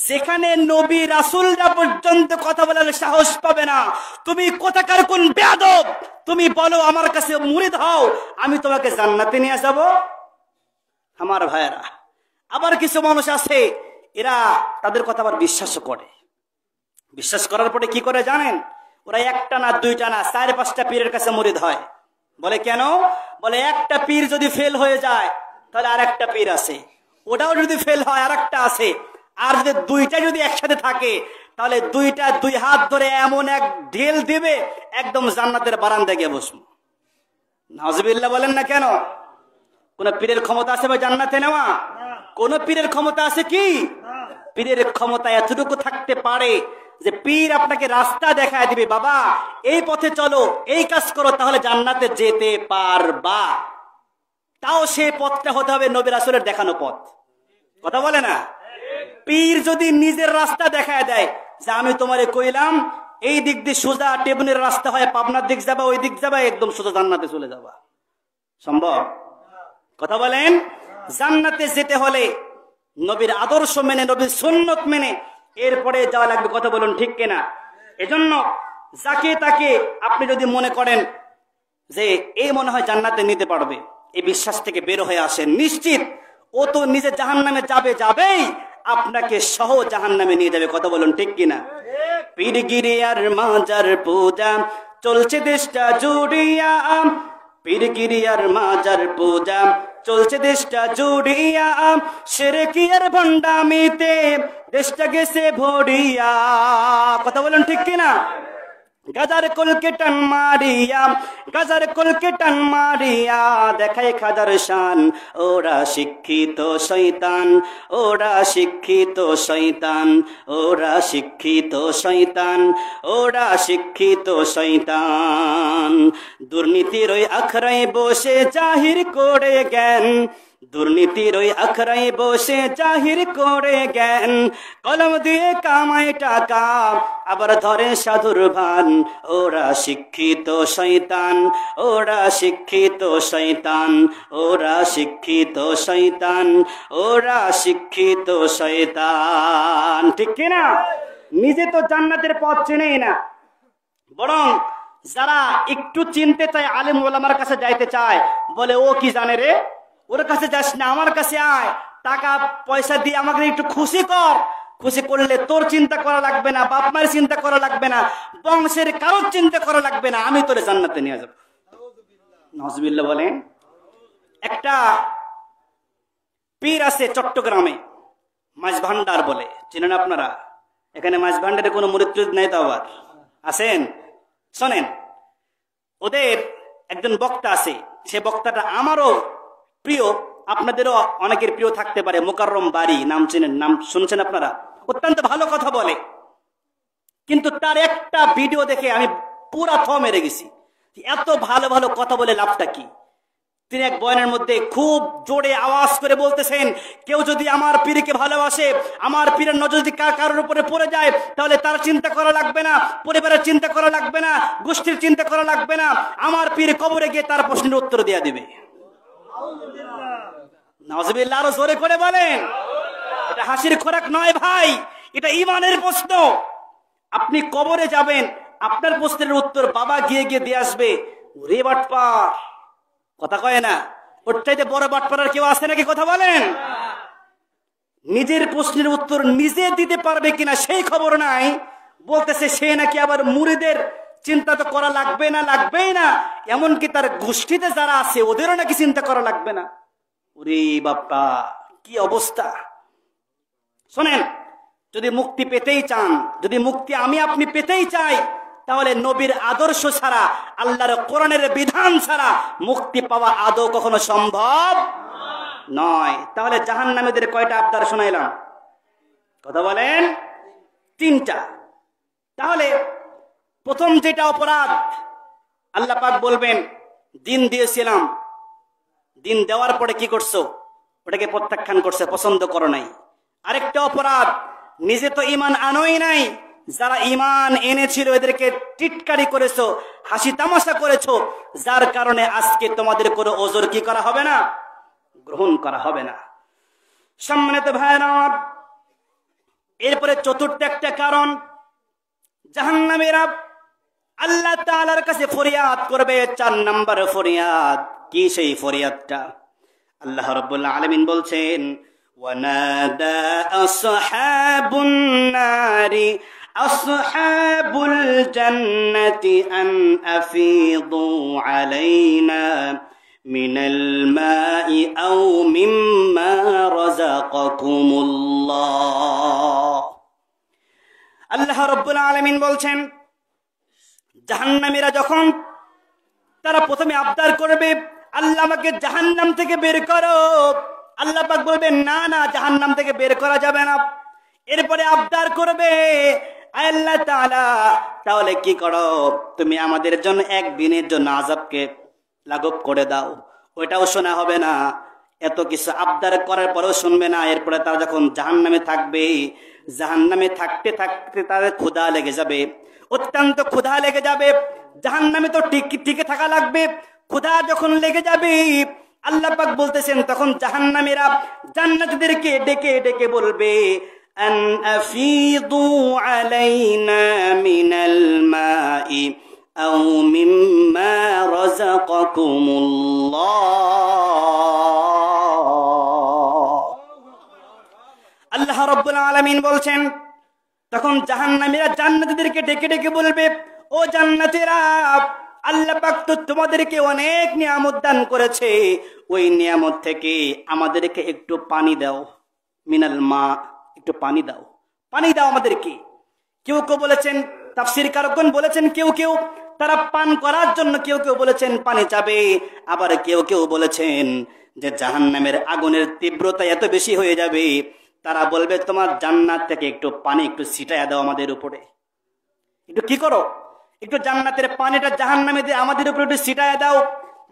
S1: যেখানে নবী রাসূলরা পর্যন্ত কথা বলার সাহস পাবে না, তুমি কোথাকার কোন বেয়াদব, তুমি বলো আমার কাছে মুরিদ হও, আমি তোমাকে জান্নাতে নিয়ে যাব? আমার ভাইয়েরা, আবার কিছু মানুষ আছে এরা তাদের কথা আবার বিশ্বাসও করে। বিশ্বাস করার পরে কি করে জানেন? ওরা একটা না দুইটা না 4-5টা পীরের কাছে মুরিদ হয়। বলে কেন? বলে একটা পীর যদি ফেল হয়ে যায় তাহলে আর একটা পীর আছে, ওটাও যদি ফেল হয় আর একটা আছে, আর যদি দুইটা যদি একসাথে থাকে তাহলে দুইটা দুই হাত ধরে এমন এক ঢেল দিবে একদম জান্নাতের বারান্দায় গিয়ে বসবো। নাউজুবিল্লাহ বলেন না কেন? কোন পীরের ক্ষমতা আছে ভাই জান্নাতে নেওয়া? কোন পীরের ক্ষমতা আছে কি? পীরের ক্ষমতা এতটুকু থাকতে পারে যে পীর আপনাকে রাস্তা দেখায় দিবে, বাবা এই পথে চলো, এই কাজ করো, তাহলে জান্নাতে যেতে পারবা। তাও সেই পথটা হতে হবে নবী রাসূলের দেখানো পথ। কথা বলে না? পীর যদি নিজের রাস্তা দেখায় দেয় যে আমি তোমারে কইলাম এই দিক দিয়ে সোজা টেবুনের রাস্তা হয় পাবনার দিক যাবা, ওই দিক যাবা, একদম সোজা জান্নাতে চলে যাবা, সম্ভব? কথা বলেন। জান্নাতে যেতে হলে নবীর আদর্শ মেনে, নবীর সুন্নত মেনে এরপরে যাওয়া লাগবে। কথা বলুন ঠিক কিনা? এজন্য যাকে তাকে আপনি যদি মনে করেন যে এই মনে হয় জান্নাতে নিতে পারবে, এই বিশ্বাস থেকে বের হয়ে আসেন। নিশ্চিত ও তো নিজে জাহান্নামে যাবেই, আপনাকে সহ জাহান্নামে নিয়ে যাবে। কথা বলুন ঠিক কিনা? পীরগিরি আর মাজার পূজা চলছে দেশটা জুড়িয়া, পীরগিরি আর মাজার পূজা চলছে দেশটা জুড়িয়া, শিরকি আর ভণ্ডামিতে দেশটা গেছে ভরিয়া। কথা বলুন ঠিক কিনা? গাজার কলকে টান মারিয়া, গাজার কলকে টান মারিয়া দেখায় খাজার শান। ওরা শিক্ষিত শয়তান, ওরা শিক্ষিত শয়তান, ওরা শিক্ষিত শয়তান, ওরা শিক্ষিত শয়তান। দুর্নীতির ওই আখড়ায় বসে জাহির করে জ্ঞান, দুর্নীতির ওই আখড়ায় বসে জাহির করে জ্ঞান। কলম দিয়ে কামায় টাকা আবার ধরে সাধুর ভান। ওরা শিক্ষিত শয়তান, ওরা শিক্ষিত শয়তান, ওরা শিক্ষিত শয়তান, ওরা শিক্ষিত শয়তান। ঠিক কিনা? নিজে তো জান্নাতের পথ চেনেই না, বরং যারা একটু চিনতে চায় আলেম ওলামার কাছে যাইতে চায়, বলে ও কি জানে রে, ওর কাছে যাস না, আমার কাছে আয়, টাকা পয়সা দিয়ে আমাকে একটু খুশি কর। খুশি করলে তোর চিন্তা করা লাগবে না, বাপ মায়ের চিন্তা করা লাগবে না, বংশের কারোর চিন্তা করা লাগবে না, আমি তোরে জান্নাতে নিয়ে যাবো। নাউজুবিল্লাহ বলেন। একটা পীর আছে চট্টগ্রামে, মাছ ভান্ডার বলে, চিনেন আপনারা? এখানে মাছ ভান্ডারে কোনো মুরিদ টুরিদ নাই তো আবার? আছেন? শোনেন, ওদের একজন বক্তা আছে, সে বক্তাটা আমারও প্রিয়, আপনাদেরও অনেকের প্রিয় থাকতে পারে। মোকাররম বাড়ি, নাম চেনেন? নাম শুনছেন আপনারা? অত্যন্ত ভালো কথা বলে, কিন্তু তার একটা ভিডিও দেখে আমি পুরা থ মেরে গেছি। এত ভালো ভালো কথা বলে লাভটা কি? তিনি এক বয়ানের মধ্যে খুব জোরে আওয়াজ করে বলতেছেন, কেউ যদি আমার পীরকে ভালোবাসে, আমার পীরের নজর যদি কারোর উপরে পড়ে যায়, তাহলে তার চিন্তা করা লাগবে না, পরিবারের চিন্তা করা লাগবে না, গোষ্ঠীর চিন্তা করা লাগবে না, আমার পীর কবরে গিয়ে তার প্রশ্নের উত্তর দেয়া দিবে। নাউজুবিল্লাহ আরো জোরে করে বলেন। এটা হাসির খোরাক নয় ভাই, এটা ঈমানের প্রশ্ন। আপনি কবরে যাবেন, আপনার প্রশ্নের উত্তর বাবা গিয়ে গিয়ে দিয়ে আসবে। ওরে বাটপার, কথা কয় না? ওর চাইতে বড় বাটপার কেউ আছে নাকি? কথা বলেন। নিজের প্রশ্নের উত্তর নিজে দিতে পারবে কিনা সেই খবর নাই, বলতেছে সে নাকি আবার মুরিদের চিন্তা তো করা লাগবে না, লাগবেই না, এমনকি তার গোষ্ঠীতে যারা আছে ওদেরও নাকি চিন্তা করা লাগবে না। ওরে বাপ্পা, কি অবস্থা! শোনেন, যদি মুক্তি পেতেই চান, যদি মুক্তি আমি আপনি পেতেই চাই, তাহলে নবীর আদর্শ ছাড়া, আল্লাহর কোরআনের বিধান ছাড়া মুক্তি পাওয়া আদৌ কখনো সম্ভব নয়। তাহলে জাহান্নামীদের কয়টা আবদার শোনাইলাম? কথা বলেন। 3টা। তাহলে প্রথম যেটা অপরাধ, আল্লাহ পাক বলবেন দিন দিয়েছিলাম, দিন দেওয়ার পরে কি করছো? ওটাকে প্রত্যাখ্যান করছে, পছন্দ করো নাই। আরেকটা অপরাধ, নিজে তো ঈমান আনোই নাই, যারা ঈমান এনেছিল এদেরকে টিটকারি করেছো, হাসি তামাশা করেছো, যার কারণে আজকে তোমাদের কোনো ওজর কি করা হবে না, গ্রহণ করা হবে না। সম্মানিত ভাইরা, এরপরে চতুর্থ একটা কারণ, জাহান্নামীরা আল্লাহ তাআলার কাছে ফরিয়াদ করবে। 4 নম্বর ফরিয়াদ কি? সেই ফরিয়াদটা আল্লাহ রাব্বুল আলামিন বলছেন, ওয়ানাদা আসহাবুন নারি আসহাবুল জান্নাতি আন আফিদু আলাইনা মিনাল মাই আও মিম্মা রাযাকাকুমুল্লাহ। আল্লাহ রাব্বুল আলামিন বলছেন, জাহান্নামীরা যখন তারা প্রথমে আবদার করবে, আল্লাহ আমাকে জাহান্নাম থেকে বের করো, আল্লাহ পাক বলবেন না না, জাহান্নাম থেকে বের করা যাবে না। এরপরে আবদার করবে, আল্লাহ তাআলা তাহলে কি করো, তুমি আমাদের জন্য একদিনের জন্য আযাবকে লাঘব করে দাও। ওইটাও শোনা হবে না, এত কিছু আবদার করার পরেও শুনবে না। এরপরে তারা যখন জাহান্নামে থাকবে, জাহান্নামে থাকতে থাকতে তাদের ক্ষুধা লেগে যাবে, অত্যন্ত ক্ষুধা লেগে যাবে। জাহান্নামে তো টিকে থাকা লাগবে। ক্ষুধা যখন লেগে যাবে, আল্লাহ পাক বলতেছেন, তখন জাহান্নামীরা জান্নাতীদেরকে ডেকে ডেকে বলবে, আন আফিদু আলাইনা মিনাল মাই আও মিম্মা রাযাকাকুমুল্লাহ। আল্লাহ রাব্বুল আলামিন বলছেন, তখন জাহান্নামীরা জান্নাতীদেরকে ডেকে ডেকে বলবে, ও জান্নাতীরা, আল্লাহ পাক তো তোমাদেরকে অনেক নিয়ামত দান করেছে, ওই নিয়ামত থেকে আমাদেরকে একটু পানি দাও। মিনাল মা, একটু পানি দাও, পানি দাও আমাদেরকে। কেউ কেউ বলেছেন, তাফসীর কারকগণ বলেছেন, কেউ কেউ তারা পান করার জন্য, কেউ কেউ বলেছেন পানি চাবে। আবার কেউ কেউ বলেছেন যে জাহান্নামের আগুনের তীব্রতা এত বেশি হয়ে যাবে, তারা বলবে তোমার জান্নাত থেকে একটু পানি একটু ছিটাইয়া দাও আমাদের উপরে। একটু কি করো, একটু জান্নাতের পানিটা জাহান্নামে দিয়ে আমাদের উপরে একটু ছিটাইয়া দাও।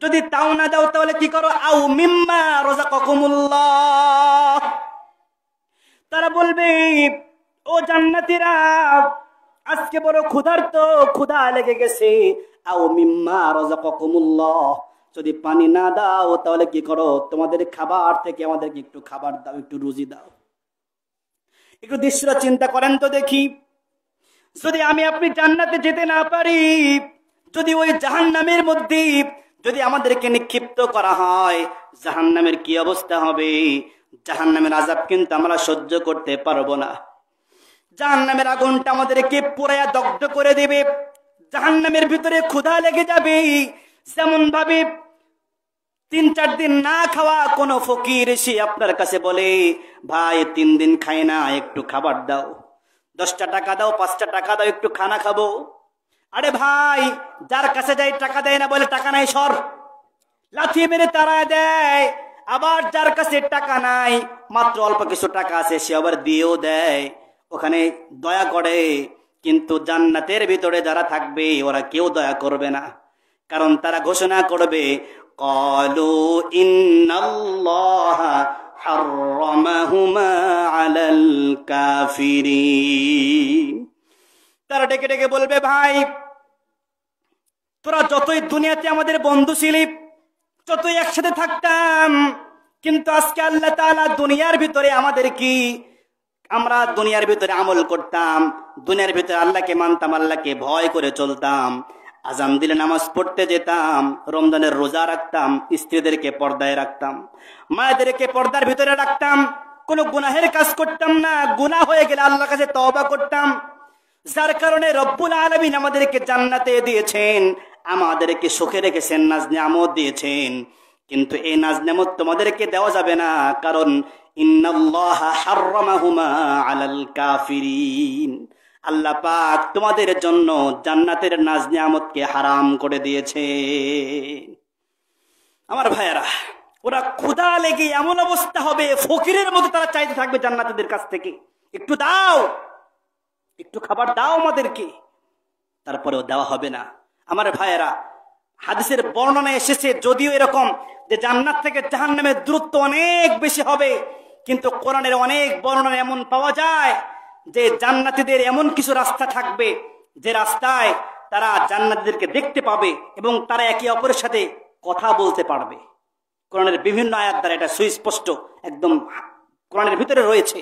S1: যদি তাও না দাও তাহলে কি করো, আও মিম্মা রাযাকাকুমুল্লাহ। তারা বলবে, ও জান্নাতীরা, আজকে বড় ক্ষুধার্ত, ক্ষুধা লেগে গেছে, আও মিম্মা রাযাকাকুমুল্লাহ, যদি পানি না দাও তাহলে কি করো, তোমাদের খাবার থেকে আমাদেরকে একটু খাবার দাও, একটু রুজি দাও। একটু দৃশ্যটা চিন্তা করেন তো দেখি, যদি আমি আপনি জান্নাতে যেতে না পারি, যদি ওই জাহান্নামের মধ্যে যদি আমাদেরকে নিক্ষিপ্ত করা হয়, জাহান্নামের কি অবস্থা হবে? জাহান্নামের আযাব কিন্তু আমরা সহ্য করতে পারবো না। জাহান্নামের আগুনটা আমাদেরকে পুরায়া দগ্ধ করে দেবে। জাহান্নামের ভিতরে ক্ষুধা লেগে যাবে। যেমন ভাবে 3-4 দিন না খাওয়া কোন ফকির এসে আপনার কাছে বলে, ভাই 3 দিন খাই না, একটু খাবার দাও, 10টা টাকা দাও, 5টা টাকা দাও, একটু খানা খাবো। আরে ভাই, যার কাছে যাই টাকা দেয় না, বলে টাকা নাই সর, লাথি মেরে তাড়ায় দেয়। আবার যার কাছে টাকা নাই, মাত্র অল্প কিছু টাকা আছে, সে আবার দিয়েও দেয়, ওখানে দয়া করে। কিন্তু জান্নাতের ভিতরে যারা থাকবে ওরা কেউ দয়া করবে না, কারণ তারা ঘোষণা করবে, ক্বালু ইন্নাল্লাহা হাররামাহুমা আলাল কাফিরিন। তারা ডেকে ডেকে বলবে, ভাই তোরা যতই দুনিয়াতে আমাদের বন্ধু ছিলি, যতই একসাথে থাকতাম, কিন্তু আজকে আল্লাহ তাআলা দুনিয়ার ভিতরে আমাদের কি, আমরা দুনিয়ার ভিতরে আমল করতাম, দুনিয়ার ভিতরে আল্লাহকে মানতাম, আল্লাহকে ভয় করে চলতাম, আজান দিলে নামাজ পড়তে যেতাম, রমজানের রোজা রাখতাম, স্ত্রীদেরকে পর্দায় রাখতাম, মায়েদেরকে পর্দার ভিতরে রাখতাম, কোনো গুনাহের কাজ করতাম না, গুনাহ হয়ে গেলে আল্লাহর কাছে তওবা করতাম। যার কারণে রব্বুল আলামিন আমাদেরকে জান্নাতে দিয়েছেন, আমাদেরকে সুখে রেখেছেন, নাজ নিয়ামত দিয়েছেন। কিন্তু এই নাজ নিয়ামত তোমাদেরকে দেওয়া যাবে না, কারণ ইন্নাল্লাহা হাররামাহুমা আলাল কাফিরিন, আল্লাহ পাক তোমাদের জন্য জান্নাতের নাজ নিয়ামতকে হারাম করে দিয়েছে। আমার ভাইয়েরা, ওরা ক্ষুধা লেগে এমন অবস্থা হবে, ফকিরের মতো তারা চাইতে থাকবে জান্নাতীদের কাছ থেকে, একটু দাও, একটু খাবার দাও আমাদেরকে, তারপরেও দেওয়া হবে না। আমার ভাইয়েরা, হাদিসের বর্ণনা এসেছে, যদিও এরকম যে জান্নাত থেকে জাহান্নামের দূরত্ব অনেক বেশি হবে, কিন্তু কোরআনের অনেক বর্ণনা এমন পাওয়া যায় যে জান্নাতীদের এমন কিছু রাস্তা থাকবে, যে রাস্তায় তারা জান্নাতীদেরকে দেখতে পাবে এবং তারা একে অপরের সাথে কথা বলতে পারবে। কোরআনের বিভিন্ন আয়াত দ্বারা এটা সুস্পষ্ট একদম কোরআনের ভিতরে রয়েছে।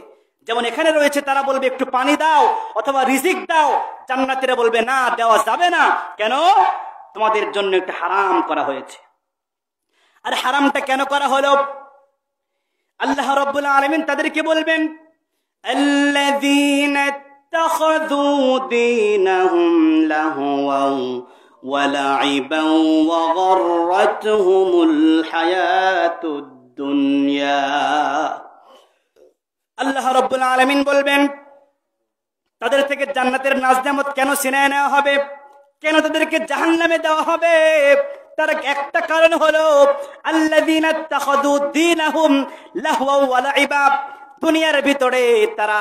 S1: যেমন এখানে রয়েছে, তারা বলবে একটু পানি দাও অথবা রিজিক দাও, জান্নাতীরা বলবে না, দেওয়া যাবে না। কেন? তোমাদের জন্য একটা হারাম করা হয়েছে। আর হারামটা কেন করা হলো? আল্লাহ রাব্বুল আলামিন তাদেরকে বলবেন, আল্লাযীনা ইত্তাখাযু দীনাহুম লাহওয়াও ওয়া লাইবান ওয়া গাররাতহুমুল হায়াতুদ দুনিয়া। আল্লাহ রাব্বুল আলামিন বলবেন, তাদের থেকে জান্নাতের নাজ-নেয়ামত কেন ছিনিয়ে নেওয়া হবে, কেন তাদেরকে জাহান্নামে দেওয়া হবে? তার একটা কারণ হলো আল্লাযীনা ইত্তাখাযু দীনাহুম লাহওয়া ওয়া লাইবা। দুনিয়ার ভিতরে তারা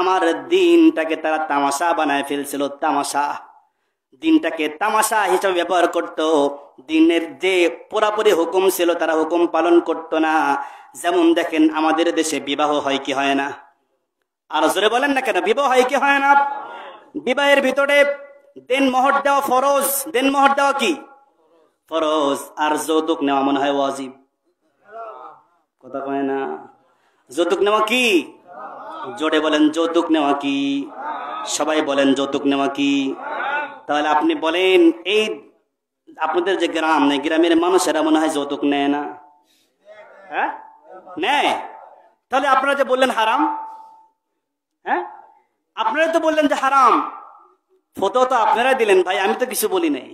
S1: আমার দিনটাকে তারা তামাশা বানায় ফেলছিল। তামাশা, দিনটাকে তামাশা হিসেবে ব্যবহার করত। দিনের যে পুরাপুরি হুকুম ছিল তারা হুকুম পালন করত না। যেমন দেখেন আমাদের দেশে বিবাহ হয় কি হয় না? আর জোরে বলেন না কেন, বিবাহ হয় কি হয় না? বিবাহের ভিতরে দেনমোহর দেওয়া ফরজ। দেনমোহর দেওয়া কি ফরজ, আর যৌতুক নেওয়া মনে হয় ওয়াজিব। কথা কয় না? যৌতুক নেওয়া কি? জোরে বলেন, যৌতুক নেওয়া কি? সবাই বলেন, যৌতুক নেওয়া কি? তাহলে আপনি বলেন, এই আপনাদের যে গ্রাম, গ্রামের মানুষেরা মনে হয় যৌতুক নেয় না? হ্যাঁ, নেয়। তাহলে আপনারা যে বললেন হারাম, হ্যাঁ, আপনারা তো বললেন যে হারাম, ফতোয়া তো আপনারা দিলেন ভাই, আমি তো কিছু বলি নাই।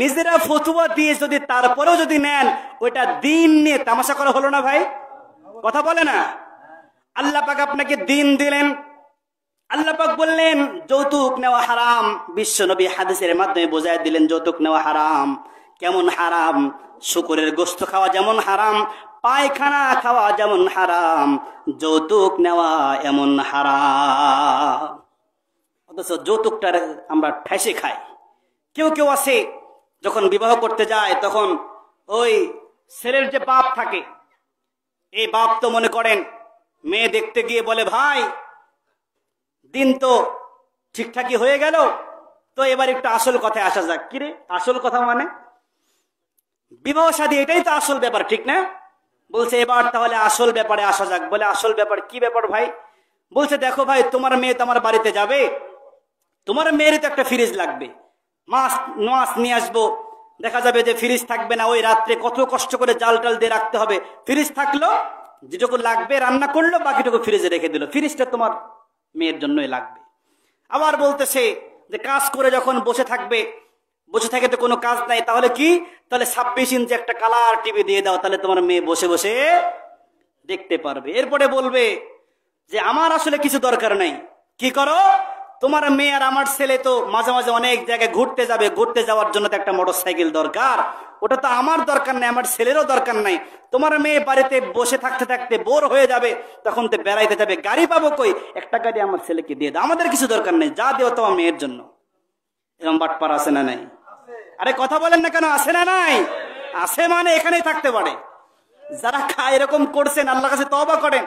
S1: নিজেরা ফতোয়া দিয়ে যদি তারপরেও যদি নেন, ওইটা দিন নিয়ে তামাশা করা হলো না ভাই? কথা বলে না? আল্লাহ পাক আপনাকে দিন দিলেন, আল্লাহ পাক বললেন যৌতুক নেওয়া হারাম। বিশ্ব নবী হাদিসের মাধ্যমে বোঝায় দিলেন যৌতুক নেওয়া হারাম। কেমন হারাম? শুকরের গোশত খাওয়া যেমন হারাম, পায়খানা খাওয়া যেমন হারাম, যৌতুক নেওয়া এমন হারাম। অথচ যৌতুকটা আমরা ঠেসে খাই। কেউ কেউ আছে যখন বিবাহ করতে যায় তখন ওই ছেলের যে বাপ থাকে, এই বাপ তো মনে করেন মেয়ে দেখতে গিয়ে বলে, ভাই দিন তো ঠিকঠাকই হয়ে গেল, তো এবার একটু আসল কথায় আসা যাক। কিরে আসল কথা মানে? বিবাহ শাদী এটাই তো আসল ব্যাপার, ঠিক না? বলছে এবার তাহলে আসল ব্যাপারে আসা যাক। বলে আসল ব্যাপার কি ব্যাপার ভাই? বলছে দেখো ভাই, তোমার মেয়ে তো আমার বাড়িতে যাবে, তোমার মেয়েরই তো একটা ফ্রিজ লাগবে। মাছ নিয়ে আসবো, দেখা যাবে যে ফ্রিজ থাকবে না, ওই রাত্রে কত কষ্ট করে জাল টাল দিয়ে রাখতে হবে। ফ্রিজ থাকলো, যেটুকু লাগবে রান্না করলো, বাকিটুকু ফ্রিজে রেখে দিল। ফ্রিজটা তোমার মেয়ের জন্যই লাগবে। আবার বলতেছে যে কাজ করে যখন বসে থাকবে, বসে থাকে তো কোনো কাজ নাই, তাহলে কি? তাহলে 26 ইঞ্চি একটা কালার টিভি দিয়ে দাও, তাহলে তোমার মেয়ে বসে বসে দেখতে পারবে। এরপরে বলবে যে আমার আসলে কিছু দরকার নাই, কি করো? তোমার মেয়ে আর আমার ছেলে তো মাঝে মাঝে অনেক জায়গায় ঘুরতে যাবে, ঘুরতে যাওয়ার জন্য তো একটা মোটরসাইকেল দরকার, ওটা তো আমার দরকার নাই, আমার ছেলেরও দরকার নাই। তোমার মেয়ে বাড়িতে বসে থাকতে থাকতে বোর হয়ে যাবে, তখন তো বেড়াইতে যাবে, গাড়ি পাবো কই? একটা গাড়ি আমার ছেলেকে দিয়ে দাও, আমাদের কিছু দরকার নেই, যা দিও তোমার মেয়ের জন্য। এরকম বাটপার আছে না নাই? আরে কথা বলেন না কেন? আছে না নাই? আছে, মানে এখানেই থাকতে পারে। যারা খায় এরকম করছেন, আল্লাহর কাছে তওবা করেন,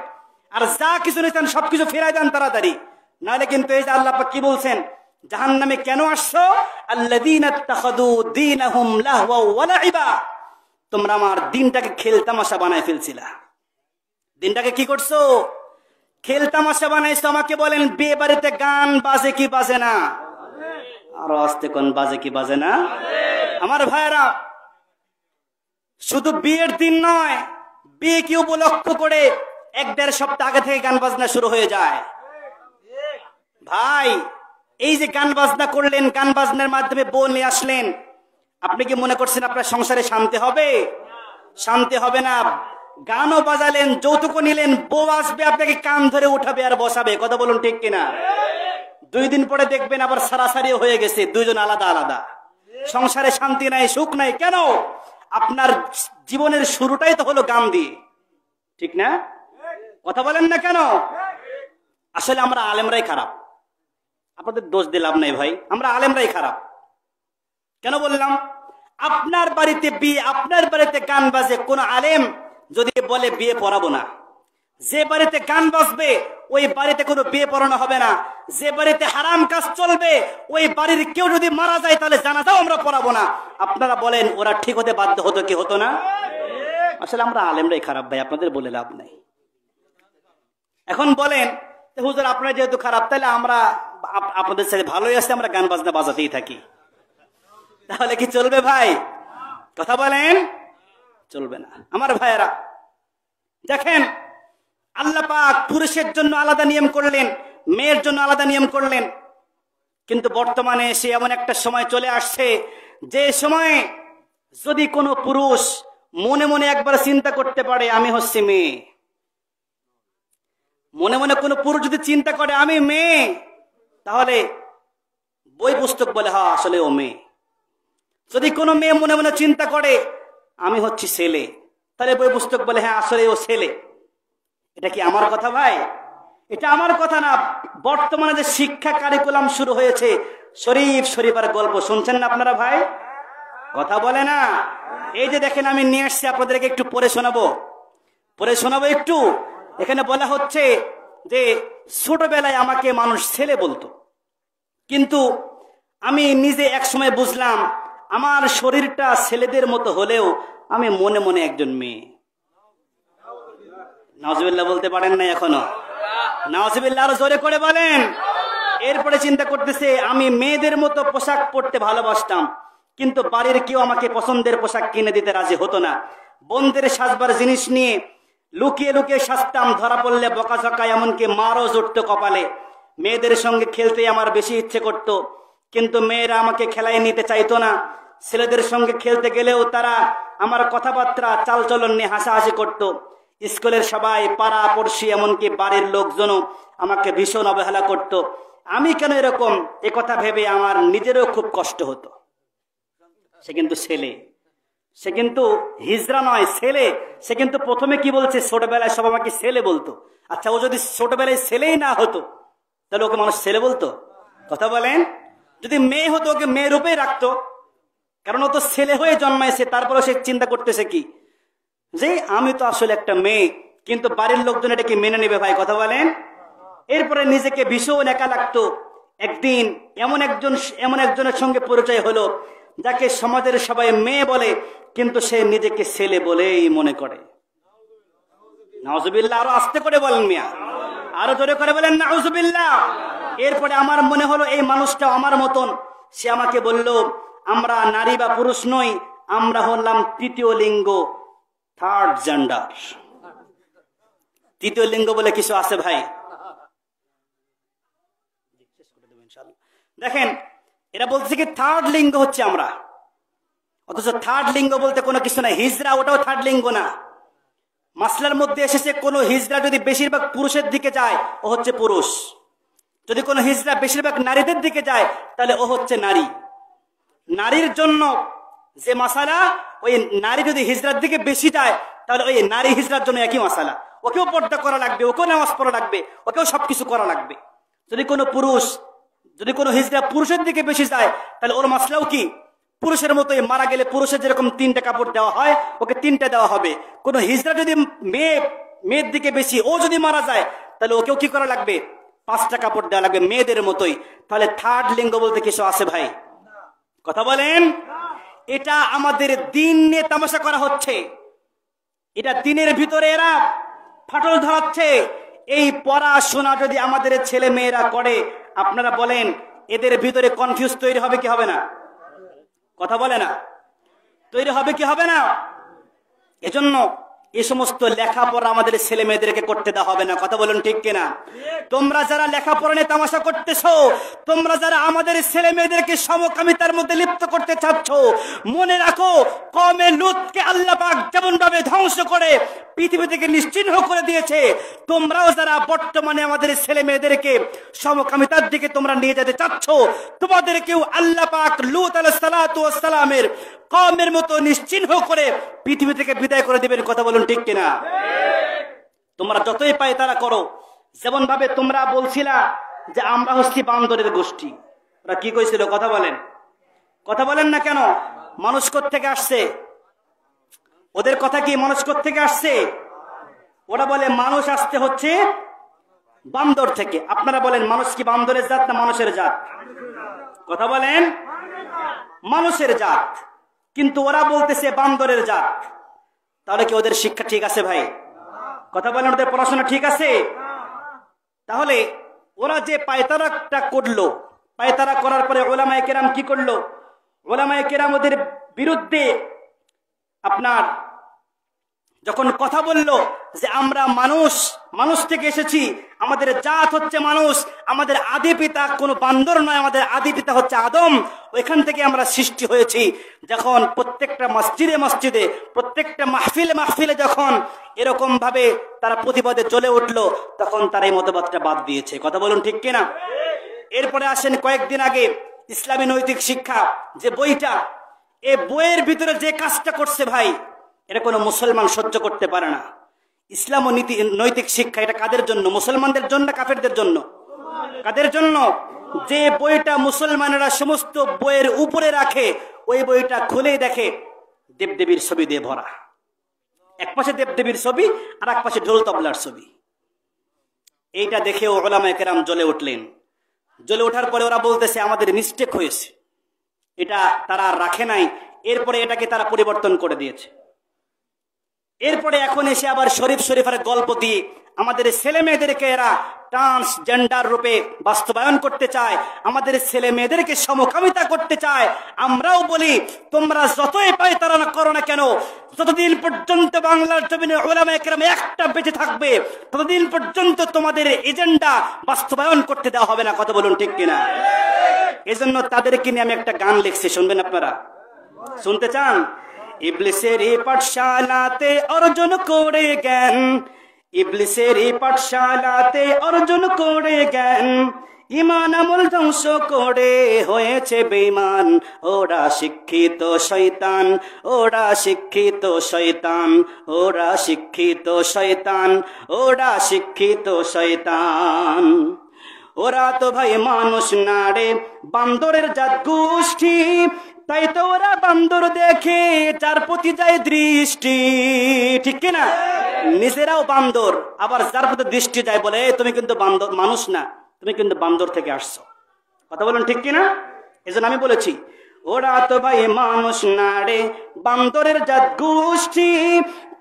S1: আর যা কিছু নিয়েছেন সবকিছু ফেরাই দেন তাড়াতাড়ি, নাহলে কিন্তু এই যে আল্লাহ পাক কি বলছেন, জাহান্নামে কেন আসছো? আল্লাযীনা ইত্তাখাযু দীনাহুম লাহওয়া ওয়া লাইবা। তোমরা আমার দিনটাকে খেলতামাশা বানায় ফেলছিলা। দিনটাকে কি করছো? খেলতামাশা বানাইছো। আমাকে বলেন, বিয়ে বাড়িতে গান বাজে কি বাজে না? আরো আস্তে কোন, বাজে কি বাজে না? আমার ভাইরা, শুধু বিয়ের দিন নয়, বিয়ে কি উপলক্ষ করে 1-1.5 সপ্তাহ আগে থেকে গান বাজনা শুরু হয়ে যায়। ভাই, এই যে গান বাজনা করলেন, গান বাজনার মাধ্যমে বউ নিয়ে আসলেন, আপনি কি মনে করছেন আপনার সংসারে শান্তি হবে? শান্তি হবে না। গানও বাজালেন, যৌতুকও নিলেন, বউ আসবে আপনাকে কান ধরে উঠাবে আর বসাবে। কথা বলুন ঠিক কিনা? 2 দিন পরে দেখবেন আবার সারাসারি হয়ে গেছে, দুইজন আলাদা আলাদা। সংসারে শান্তি নাই, সুখ নাই। কেন? আপনার জীবনের শুরুটাই তো হলো গান দিয়ে, ঠিক না? কথা বলেন না কেন? আসলে আমরা আলেমরাই খারাপ, আপনাদের দোষ দিয়ে লাভ নাই ভাই, আমরা আলেমরাই খারাপ। কেন বললাম? আপনার বাড়িতে বিয়ে, আপনার বাড়িতে গান বাজে, কোন আলেম যদি বলে বিয়ে পড়াবো না, যে বাড়িতে গান বাজবে ওই বাড়িতে কোনো বিয়ে পড়ানো হবে না। যে বাড়িতে হারাম কাজ চলবে ওই বাড়ির কেউ যদি মারা যায় তাহলে জানাজাও আমরা পড়াবো না। আপনারা বলেন ওরা ঠিক হতে বাধ্য হতো কি হতো না? আসলে আমরা আলেমরাই খারাপ ভাই, আপনাদের বলে লাভ নাই। এখন বলেন হুজুর আপনারা যেহেতু খারাপ তাহলে আমরা আপনাদের সাথে ভালোই আছে, আমরা গান বাজনা বাজাতেই থাকি, তাহলে কি চলবে ভাই? কথা বলেন, চলবে না। আমার ভাইয়েরা দেখেন, আল্লাহ পাক পুরুষের জন্য আলাদা নিয়ম করলেন, মেয়ের জন্য আলাদা নিয়ম করলেন। কিন্তু বর্তমানে সে এমন একটা সময় চলে আসছে যে সময়ে যদি কোনো পুরুষ মনে মনে একবার চিন্তা করতে পারে আমি হচ্ছি মেয়ে, মনে মনে কোনো পুরুষ যদি চিন্তা করে আমি মেয়ে, তাহলে বই পুস্তক বলে হ্যাঁ আসলে ও মেয়ে। যদি কোনো মেয়ে মনে মনে চিন্তা করে আমি হচ্ছি ছেলে, তাহলে বই পুস্তক বলে হ্যাঁ আসলে ও ছেলে। এটা কি আমার কথা ভাই? এটা আমার কথা না। বর্তমানে যে শিক্ষা কারিকুলাম শুরু হয়েছে, শরীফ শরীফের গল্প শুনছেন না আপনারা ভাই? কথা বলে না। এই যে দেখেন আমি নিয়ে আসছি আপনাদেরকে, একটু পড়ে শোনাবো একটু। এখানে বলা হচ্ছে যে ছোটবেলায় আমাকে মানুষ ছেলে বলতো, কিন্তু আমি নিজে এক সময় বুঝলাম আমার শরীরটা ছেলেদের মতো হলেও আমি মনে মনে একজন মেয়ে। নাউজুবিল্লাহ বলতে পারেন না এখনো? নাউজুবিল্লাহ আরো জোরে করে বলেন। এরপরে চিন্তা করতেছে আমি মেয়েদের মতো পোশাক পরতে ভালোবাসতাম, কিন্তু বাড়ির কেউ আমাকে পছন্দের পোশাক কিনে দিতে রাজি হতো না। বোনদের সাজবার জিনিস নিয়ে লুকিয়ে লুকিয়ে সাজতাম, ধরা পড়লে বকাঝকা, এমনকি মারও জুটতো কপালে। মেয়েদের সঙ্গে খেলতে আমার বেশি ইচ্ছে করত, কিন্তু মেয়েরা আমাকে খেলায় নিতে চাইতো না। ছেলেদের সঙ্গে খেলতে গেলেও তারা আমার কথাবার্তা চালচলন নিয়ে হাসাহাসি করত। স্কুলের সবাই, পাড়া পড়শি, এমনকি বাড়ির লোকজনও আমাকে ভীষণ অবহেলা করত। আমি কেন এরকম, এ কথা ভেবে আমার নিজেরও খুব কষ্ট হতো। সে কিন্তু ছেলে, সে কিন্তু হিজড়া নয়, ছেলে। সে কিন্তু প্রথমে কি বলছে, ছোটবেলায় সব আমাকে ছেলে বলতো। আচ্ছা, ও যদি ছোটবেলায় ছেলেই না হতো তাহলে ওকে মানুষ ছেলে বলতো? কথা বলেন। যদি মেয়ে হতো ওকে মেয়ে রূপেই রাখতো, কারণ ও তো ছেলে হয়ে জন্মাইছে। তারপরে সে চিন্তা করতেছে কি যে আমি তো আসলে একটা মেয়ে, কিন্তু বাড়ির লোকজন এটা কি মেনে নেবে ভাই? কথা বলেন। এরপরে নিজেকে ভীষণ একা লাগতো। একদিন এমন একজনের সঙ্গে পরিচয় হলো যাকে সমাজের সবাই মেয়ে বলে, কিন্তু সে নিজেকে ছেলে বলেই মনে করে। নাউজুবিল্লাহ। আরো আস্তে করে বলেন মিয়া, আরো জোরে করে বলেন নাউজুবিল্লাহ। এরপরে আমার মনে হলো এই মানুষটা আমার মতন। সে আমাকে বলল আমরা নারী বা পুরুষ নই, আমরা হলাম তৃতীয় লিঙ্গ, থার্ড জেন্ডার। তৃতীয় লিঙ্গ বলে কিছু আছে ভাই? দেখেন, এরা বলছে কি থার্ড লিঙ্গ হচ্ছে আমরা, অথচ থার্ড লিঙ্গ বলতে কোনো কিছু নাই। হিজড়া ওটাও থার্ড লিঙ্গ না। মাসলার মধ্যে এসেছে কোন হিজড়া যদি বেশিরভাগ পুরুষের দিকে যায় ও হচ্ছে পুরুষ, যদি কোনো হিজড়া বেশিরভাগ নারীদের দিকে যায় তাহলে ও হচ্ছে নারী। নারীর জন্য যে মাসালা, ওই নারী যদি হিজড়ার দিকে বেশি যায় তাহলে ওই নারী হিজড়ার জন্য একই মাসালা। ওকেও পর্দা করা লাগবে, ওকেও নামাজ পড়া লাগবে, ওকেও সবকিছু করা লাগবে। যদি কোনো হিজড়া পুরুষের দিকে বেশি যায় তাহলে ওর মাসলাও কি পুরুষের মতোই। মারা গেলে পুরুষের যেরকম 3টে কাপড় দেওয়া হয় ওকে 3টে দেওয়া হবে। কোন হিজড়া যদি মেয়ের দিকে বেশি, ও যদি মারা যায় তাহলে ওকেও কি করা লাগবে? 5টা কাপড় দেওয়া লাগবে মেয়েদের মতোই। তাহলে থার্ড লিঙ্গ বলতে কিছু আছে ভাই? কথা বলেন। এটা আমাদের দিন নিয়ে তামাশা করা হচ্ছে, এটা দিনের ভিতরে এরা ফাটল ধরাচ্ছে। এই পড়াশোনা যদি আমাদের ছেলে মেয়েরা করে, আপনারা বলেন এদের ভিতরে কনফিউজ তৈরি হবে কি হবে না? কথা বলে না, তৈরি হবে কি হবে না? এজন্য এই সমস্ত লেখাপড়া আমাদের ছেলে মেয়েদেরকে করতে দেওয়া হবে না। কথা বলুন ঠিক কিনা? তোমরা যারা লেখাপড়া নিয়ে তামাশা করতেছো, তোমরা যারা আমাদের ছেলে মেয়েদেরকে সমকামিতার মধ্যে লিপ্ত করতে চাচ্ছ, মনে রাখো কওমে লূতকে আল্লাহ পাক যেমন ভাবে ধ্বংস করে পৃথিবী থেকে নিশ্চিহ্ন করে দিয়েছে, তোমরাও যারা বর্তমানে আমাদের ছেলে মেয়েদেরকে সমকামিতার দিকে তোমরা নিয়ে যেতে চাচ্ছ, তোমাদেরকেও আল্লাহ পাক লূত আলাইহিস সালাতু ওয়াস সালামের কওমের মতো নিশ্চিহ্ন করে পৃথিবী থেকে বিদায় করে দিবেন। কথা বলুন ঠিক কিনা? তোমরা যতই পায় তারা করো। যেমন ভাবে তোমরা বলছিলা যে আমরা হচ্ছি বান্দরের গোষ্ঠী, ওরা কি কইছিল? কথা বলেন না কেন? মানুষ কোত্থেকে আসছে? ওদের কথা কি মানুষ কোত্থেকে আসছে? ওরা বলে মানুষ আসতে হচ্ছে বান্দর থেকে। আপনারা বলেন মানুষ কি বান্দরের জাত না মানুষের জাত? কথা বলেন। মানুষের জাত, কিন্তু ওরা বলতেছে বান্দরের জাত। তাহলে কি ওদের শিক্ষা ঠিক আছে ভাই? কথা বলেন, ওদের পড়াশোনা ঠিক আছে? তাহলে ওরা যে পায়তারাটা করলো, পায়তারা করার পরে ওলামায়ে কেরাম কি করলো? ওলামায়ে কেরাম ওদের বিরুদ্ধে আপনার যখন কথা বলল যে আমরা মানুষ থেকে এসেছি, আমাদের জাত হচ্ছে মানুষ, আমাদের আদি পিতা কোনো বান্দর নয়, আমাদের আদি পিতা হচ্ছে আদম, ওইখান থেকে আমরা সৃষ্টি হয়েছি। যখন প্রত্যেকটা মসজিদে প্রত্যেকটা মাহফিলে যখন এরকম ভাবে তারা প্রতিবাদে চলে উঠলো, তখন তারা এই মতবাদটা বাদ দিয়েছে। কথা বলুন ঠিক কিনা? এরপরে আসেন কয়েকদিন আগে ইসলামী নৈতিক শিক্ষা যে বইটা, এই বইয়ের ভিতরে যে কাজটা করছে ভাই, এটা কোনো মুসলমান সহ্য করতে পারে না। ইসলাম ও নৈতিক শিক্ষা এটা কাদের জন্য? মুসলমানদের জন্য না কাফেরদের জন্য? কাদের জন্য? যে বইটা মুসলমানেরা সমস্ত বইয়ের উপরে রাখে, ওই বইটা খুলেই দেখে দেবদেবীর ছবি দিয়ে ভরা। এক পাশে দেবদেবীর ছবি আর এক পাশে ঢোল তবলার ছবি। এইটা দেখেও উলামায়ে কেরাম জ্বলে উঠলেন। জ্বলে ওঠার পরে ওরা বলতেছে আমাদের মিস্টেক হয়েছে, এটা তারা আর রাখে নাই। এরপরে এটাকে তারা পরিবর্তন করে দিয়েছে। এরপরে এখন এসে আবার শরীফের গল্প দিয়ে আমাদের ছেলে মেয়েদেরকে এরা ট্রান্সজেন্ডার রূপে বাস্তবায়ন করতে চায়, আমাদের ছেলে মেয়েদেরকে সমকামিতা করতে চায়। আমরাও বলি তোমরা যতই পায়তারা করো না কেন, যতদিন পর্যন্ত বাংলার জমিনে উলামায়ে কেরাম একটা বেঁচে থাকবে, ততদিন পর্যন্ত তোমাদের এজেন্ডা বাস্তবায়ন করতে দেওয়া হবে না। কথা বলুন ঠিক কিনা? এজন্য তাদেরকে নিয়ে আমি একটা গান লিখছি, শুনবেন আপনারা? শুনতে চান? ইবলিসের পাঠশালাতে অর্জন করে জ্ঞান, ইবলিসের পাঠশালাতে অর্জন করে জ্ঞান, ঈমান আমল ধ্বংস করে হয়েছে বেঈমান। ওরা শিক্ষিত শয়তান, ওরা শিক্ষিত শয়তান, ওরা শিক্ষিত শয়তান, ওরা শিক্ষিত শয়তান। ওরা তো ভাই মানুষ না রে, বান্দরের জাত গোষ্ঠী, তাই তো ওরা বান্দর দেখে যার প্রতি যায় দৃষ্টি। ঠিক কিনা? নিজেরাও বান্দর, আবার যার প্রতি দৃষ্টি যায় বলে তুমি কিন্তু বান্দর, মানুষ না, তুমি কিন্তু বান্দর থেকে আসছো। কথা বলুন ঠিক কিনা? এজন্য আমি বলেছি ওরা তো ভাই মানুষ না রে, বান্দরের জাত গোষ্ঠী,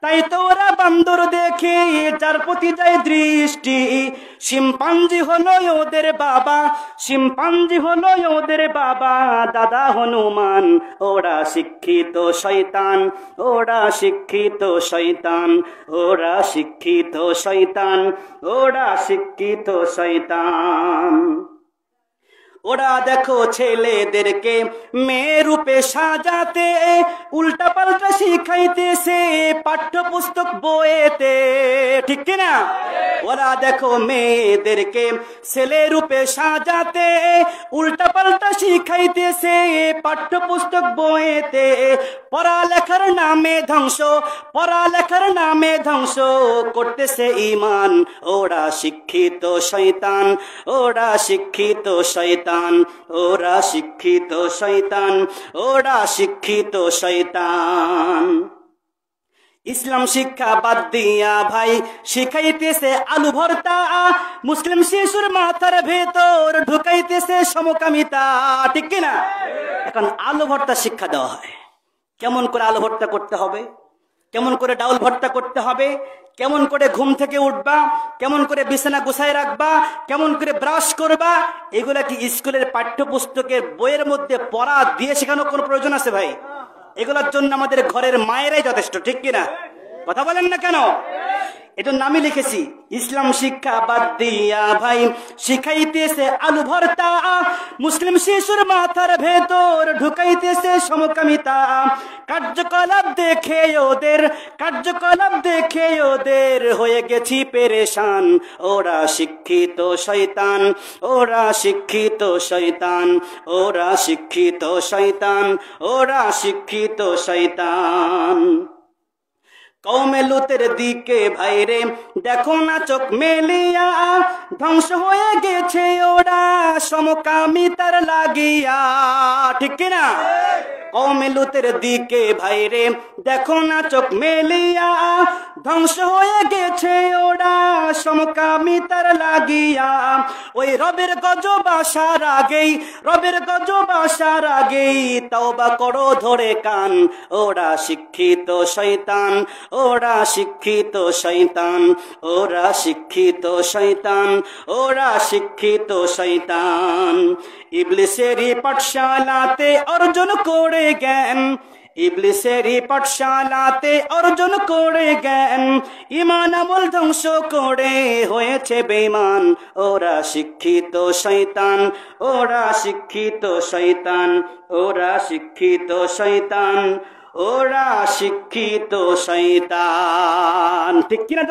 S1: তাই তো ওরা বান্দর দেখে যার প্রতি যায় দৃষ্টি। শিম্পাঞ্জি হলো ওদের বাবা, শিম্পাঞ্জি হলো ওদের বাবা, দাদা হনুমান। ওরা শিক্ষিত শয়তান, ওরা শিক্ষিত শয়তান, ওরা শিক্ষিত শয়তান, ওরা শিক্ষিত শয়তান। ওরা দেখো ছেলেদেরকে মেয়ে রূপে সাজাতে, উল্টা পাল্টা শিখাইতেছে পাঠ্যপুস্তক বইয়েতে। ঠিক কিনা? ওরা দেখো মেয়েদেরকে ছেলে রূপে সাজাতে, উল্টা পাল্টা শিখাইতেছে পাঠ্যপুস্তক বইয়েতে। পড়ালেখার নামে ধ্বংস, পড়ালেখার নামে ধ্বংস করতেছে ঈমান। ওরা শিক্ষিত শয়তান, ওরা শিক্ষিত শয়তান, ওরা শিক্ষিত শয়তান, ওরা শিক্ষিত শয়তান। ইসলাম শিক্ষা বাদ দিয়া ভাই শিখাইতেছে আলু ভর্তা, মুসলিম শিশুর মাথার ভেতর ঢুকাইতেছে সমকামিতা। ঠিক কিনা? এখন আলু ভর্তা শিক্ষা দেওয়া হয়, কেমন করে আলু ভর্তা করতে হবে, কেমন করে ডাউল ভর্তা করতে হবে, কেমন করে ঘুম থেকে উঠবা, কেমন করে বিছানা গুছায় রাখবা, কেমন করে ব্রাশ করবা, এগুলা কি স্কুলের পাঠ্যপুস্তকের বইয়ের মধ্যে পড়া দিয়ে শেখানোর কোনো প্রয়োজন আছে ভাই? এগুলোর জন্য আমাদের ঘরের মায়েরাই যথেষ্ট। ঠিক কিনা? কথা বলেন না কেন? এজন্য আমি লিখেছি ইসলাম শিক্ষা বাদ দিয়া ভাই শিখাইতেছে আলু ভর্তা, মুসলিম শিশুর মাথার ভেতর ঢুকাইতেছে সমকামিতা। কার্যকলাপ দেখে ওদের, কার্যকলাপ দেখে ওদের হয়ে গেছি পেরেশান। ওরা শিক্ষিত শয়তান, ওরা শিক্ষিত শয়তান, ওরা শিক্ষিত শয়তান, ওরা শিক্ষিত শয়তান। কওমে লুতের দিকে ভাইরে দেখো না চোখ মেলিয়া, ধ্বংস হয়ে গেছে ওরা সমকামিতার লাগিয়া। ঠিক কিনা? কওমে লুতের দিকে ভাইরে দেখো না চোখ মেলিয়া, ধ্বংস হয়ে গেছে ওরা সমকামিতার লাগিয়া। ওই রবের গজব আসার আগেই, রবের গজব আসার আগেই তওবা করো ধরে কান। ওরা শিক্ষিত শয়তান, ওরা শিক্ষিত শয়তান, ওরা শিক্ষিত শয়তান, ওরা শিক্ষিত শয়তান। ইবলিসেরই পাঠশালাতে অর্জন করে জ্ঞান, ইবলিসেরই পাঠশালাতে অর্জন করে জ্ঞান, ঈমান আমল ধ্বংস করে হয়েছে বেঈমান। ওরা শিক্ষিত শয়তান, ওরা শিক্ষিত শয়তান, ওরা শিক্ষিত শয়তান, ওরা শিক্ষিত শয়তান। ঠিক কিনা?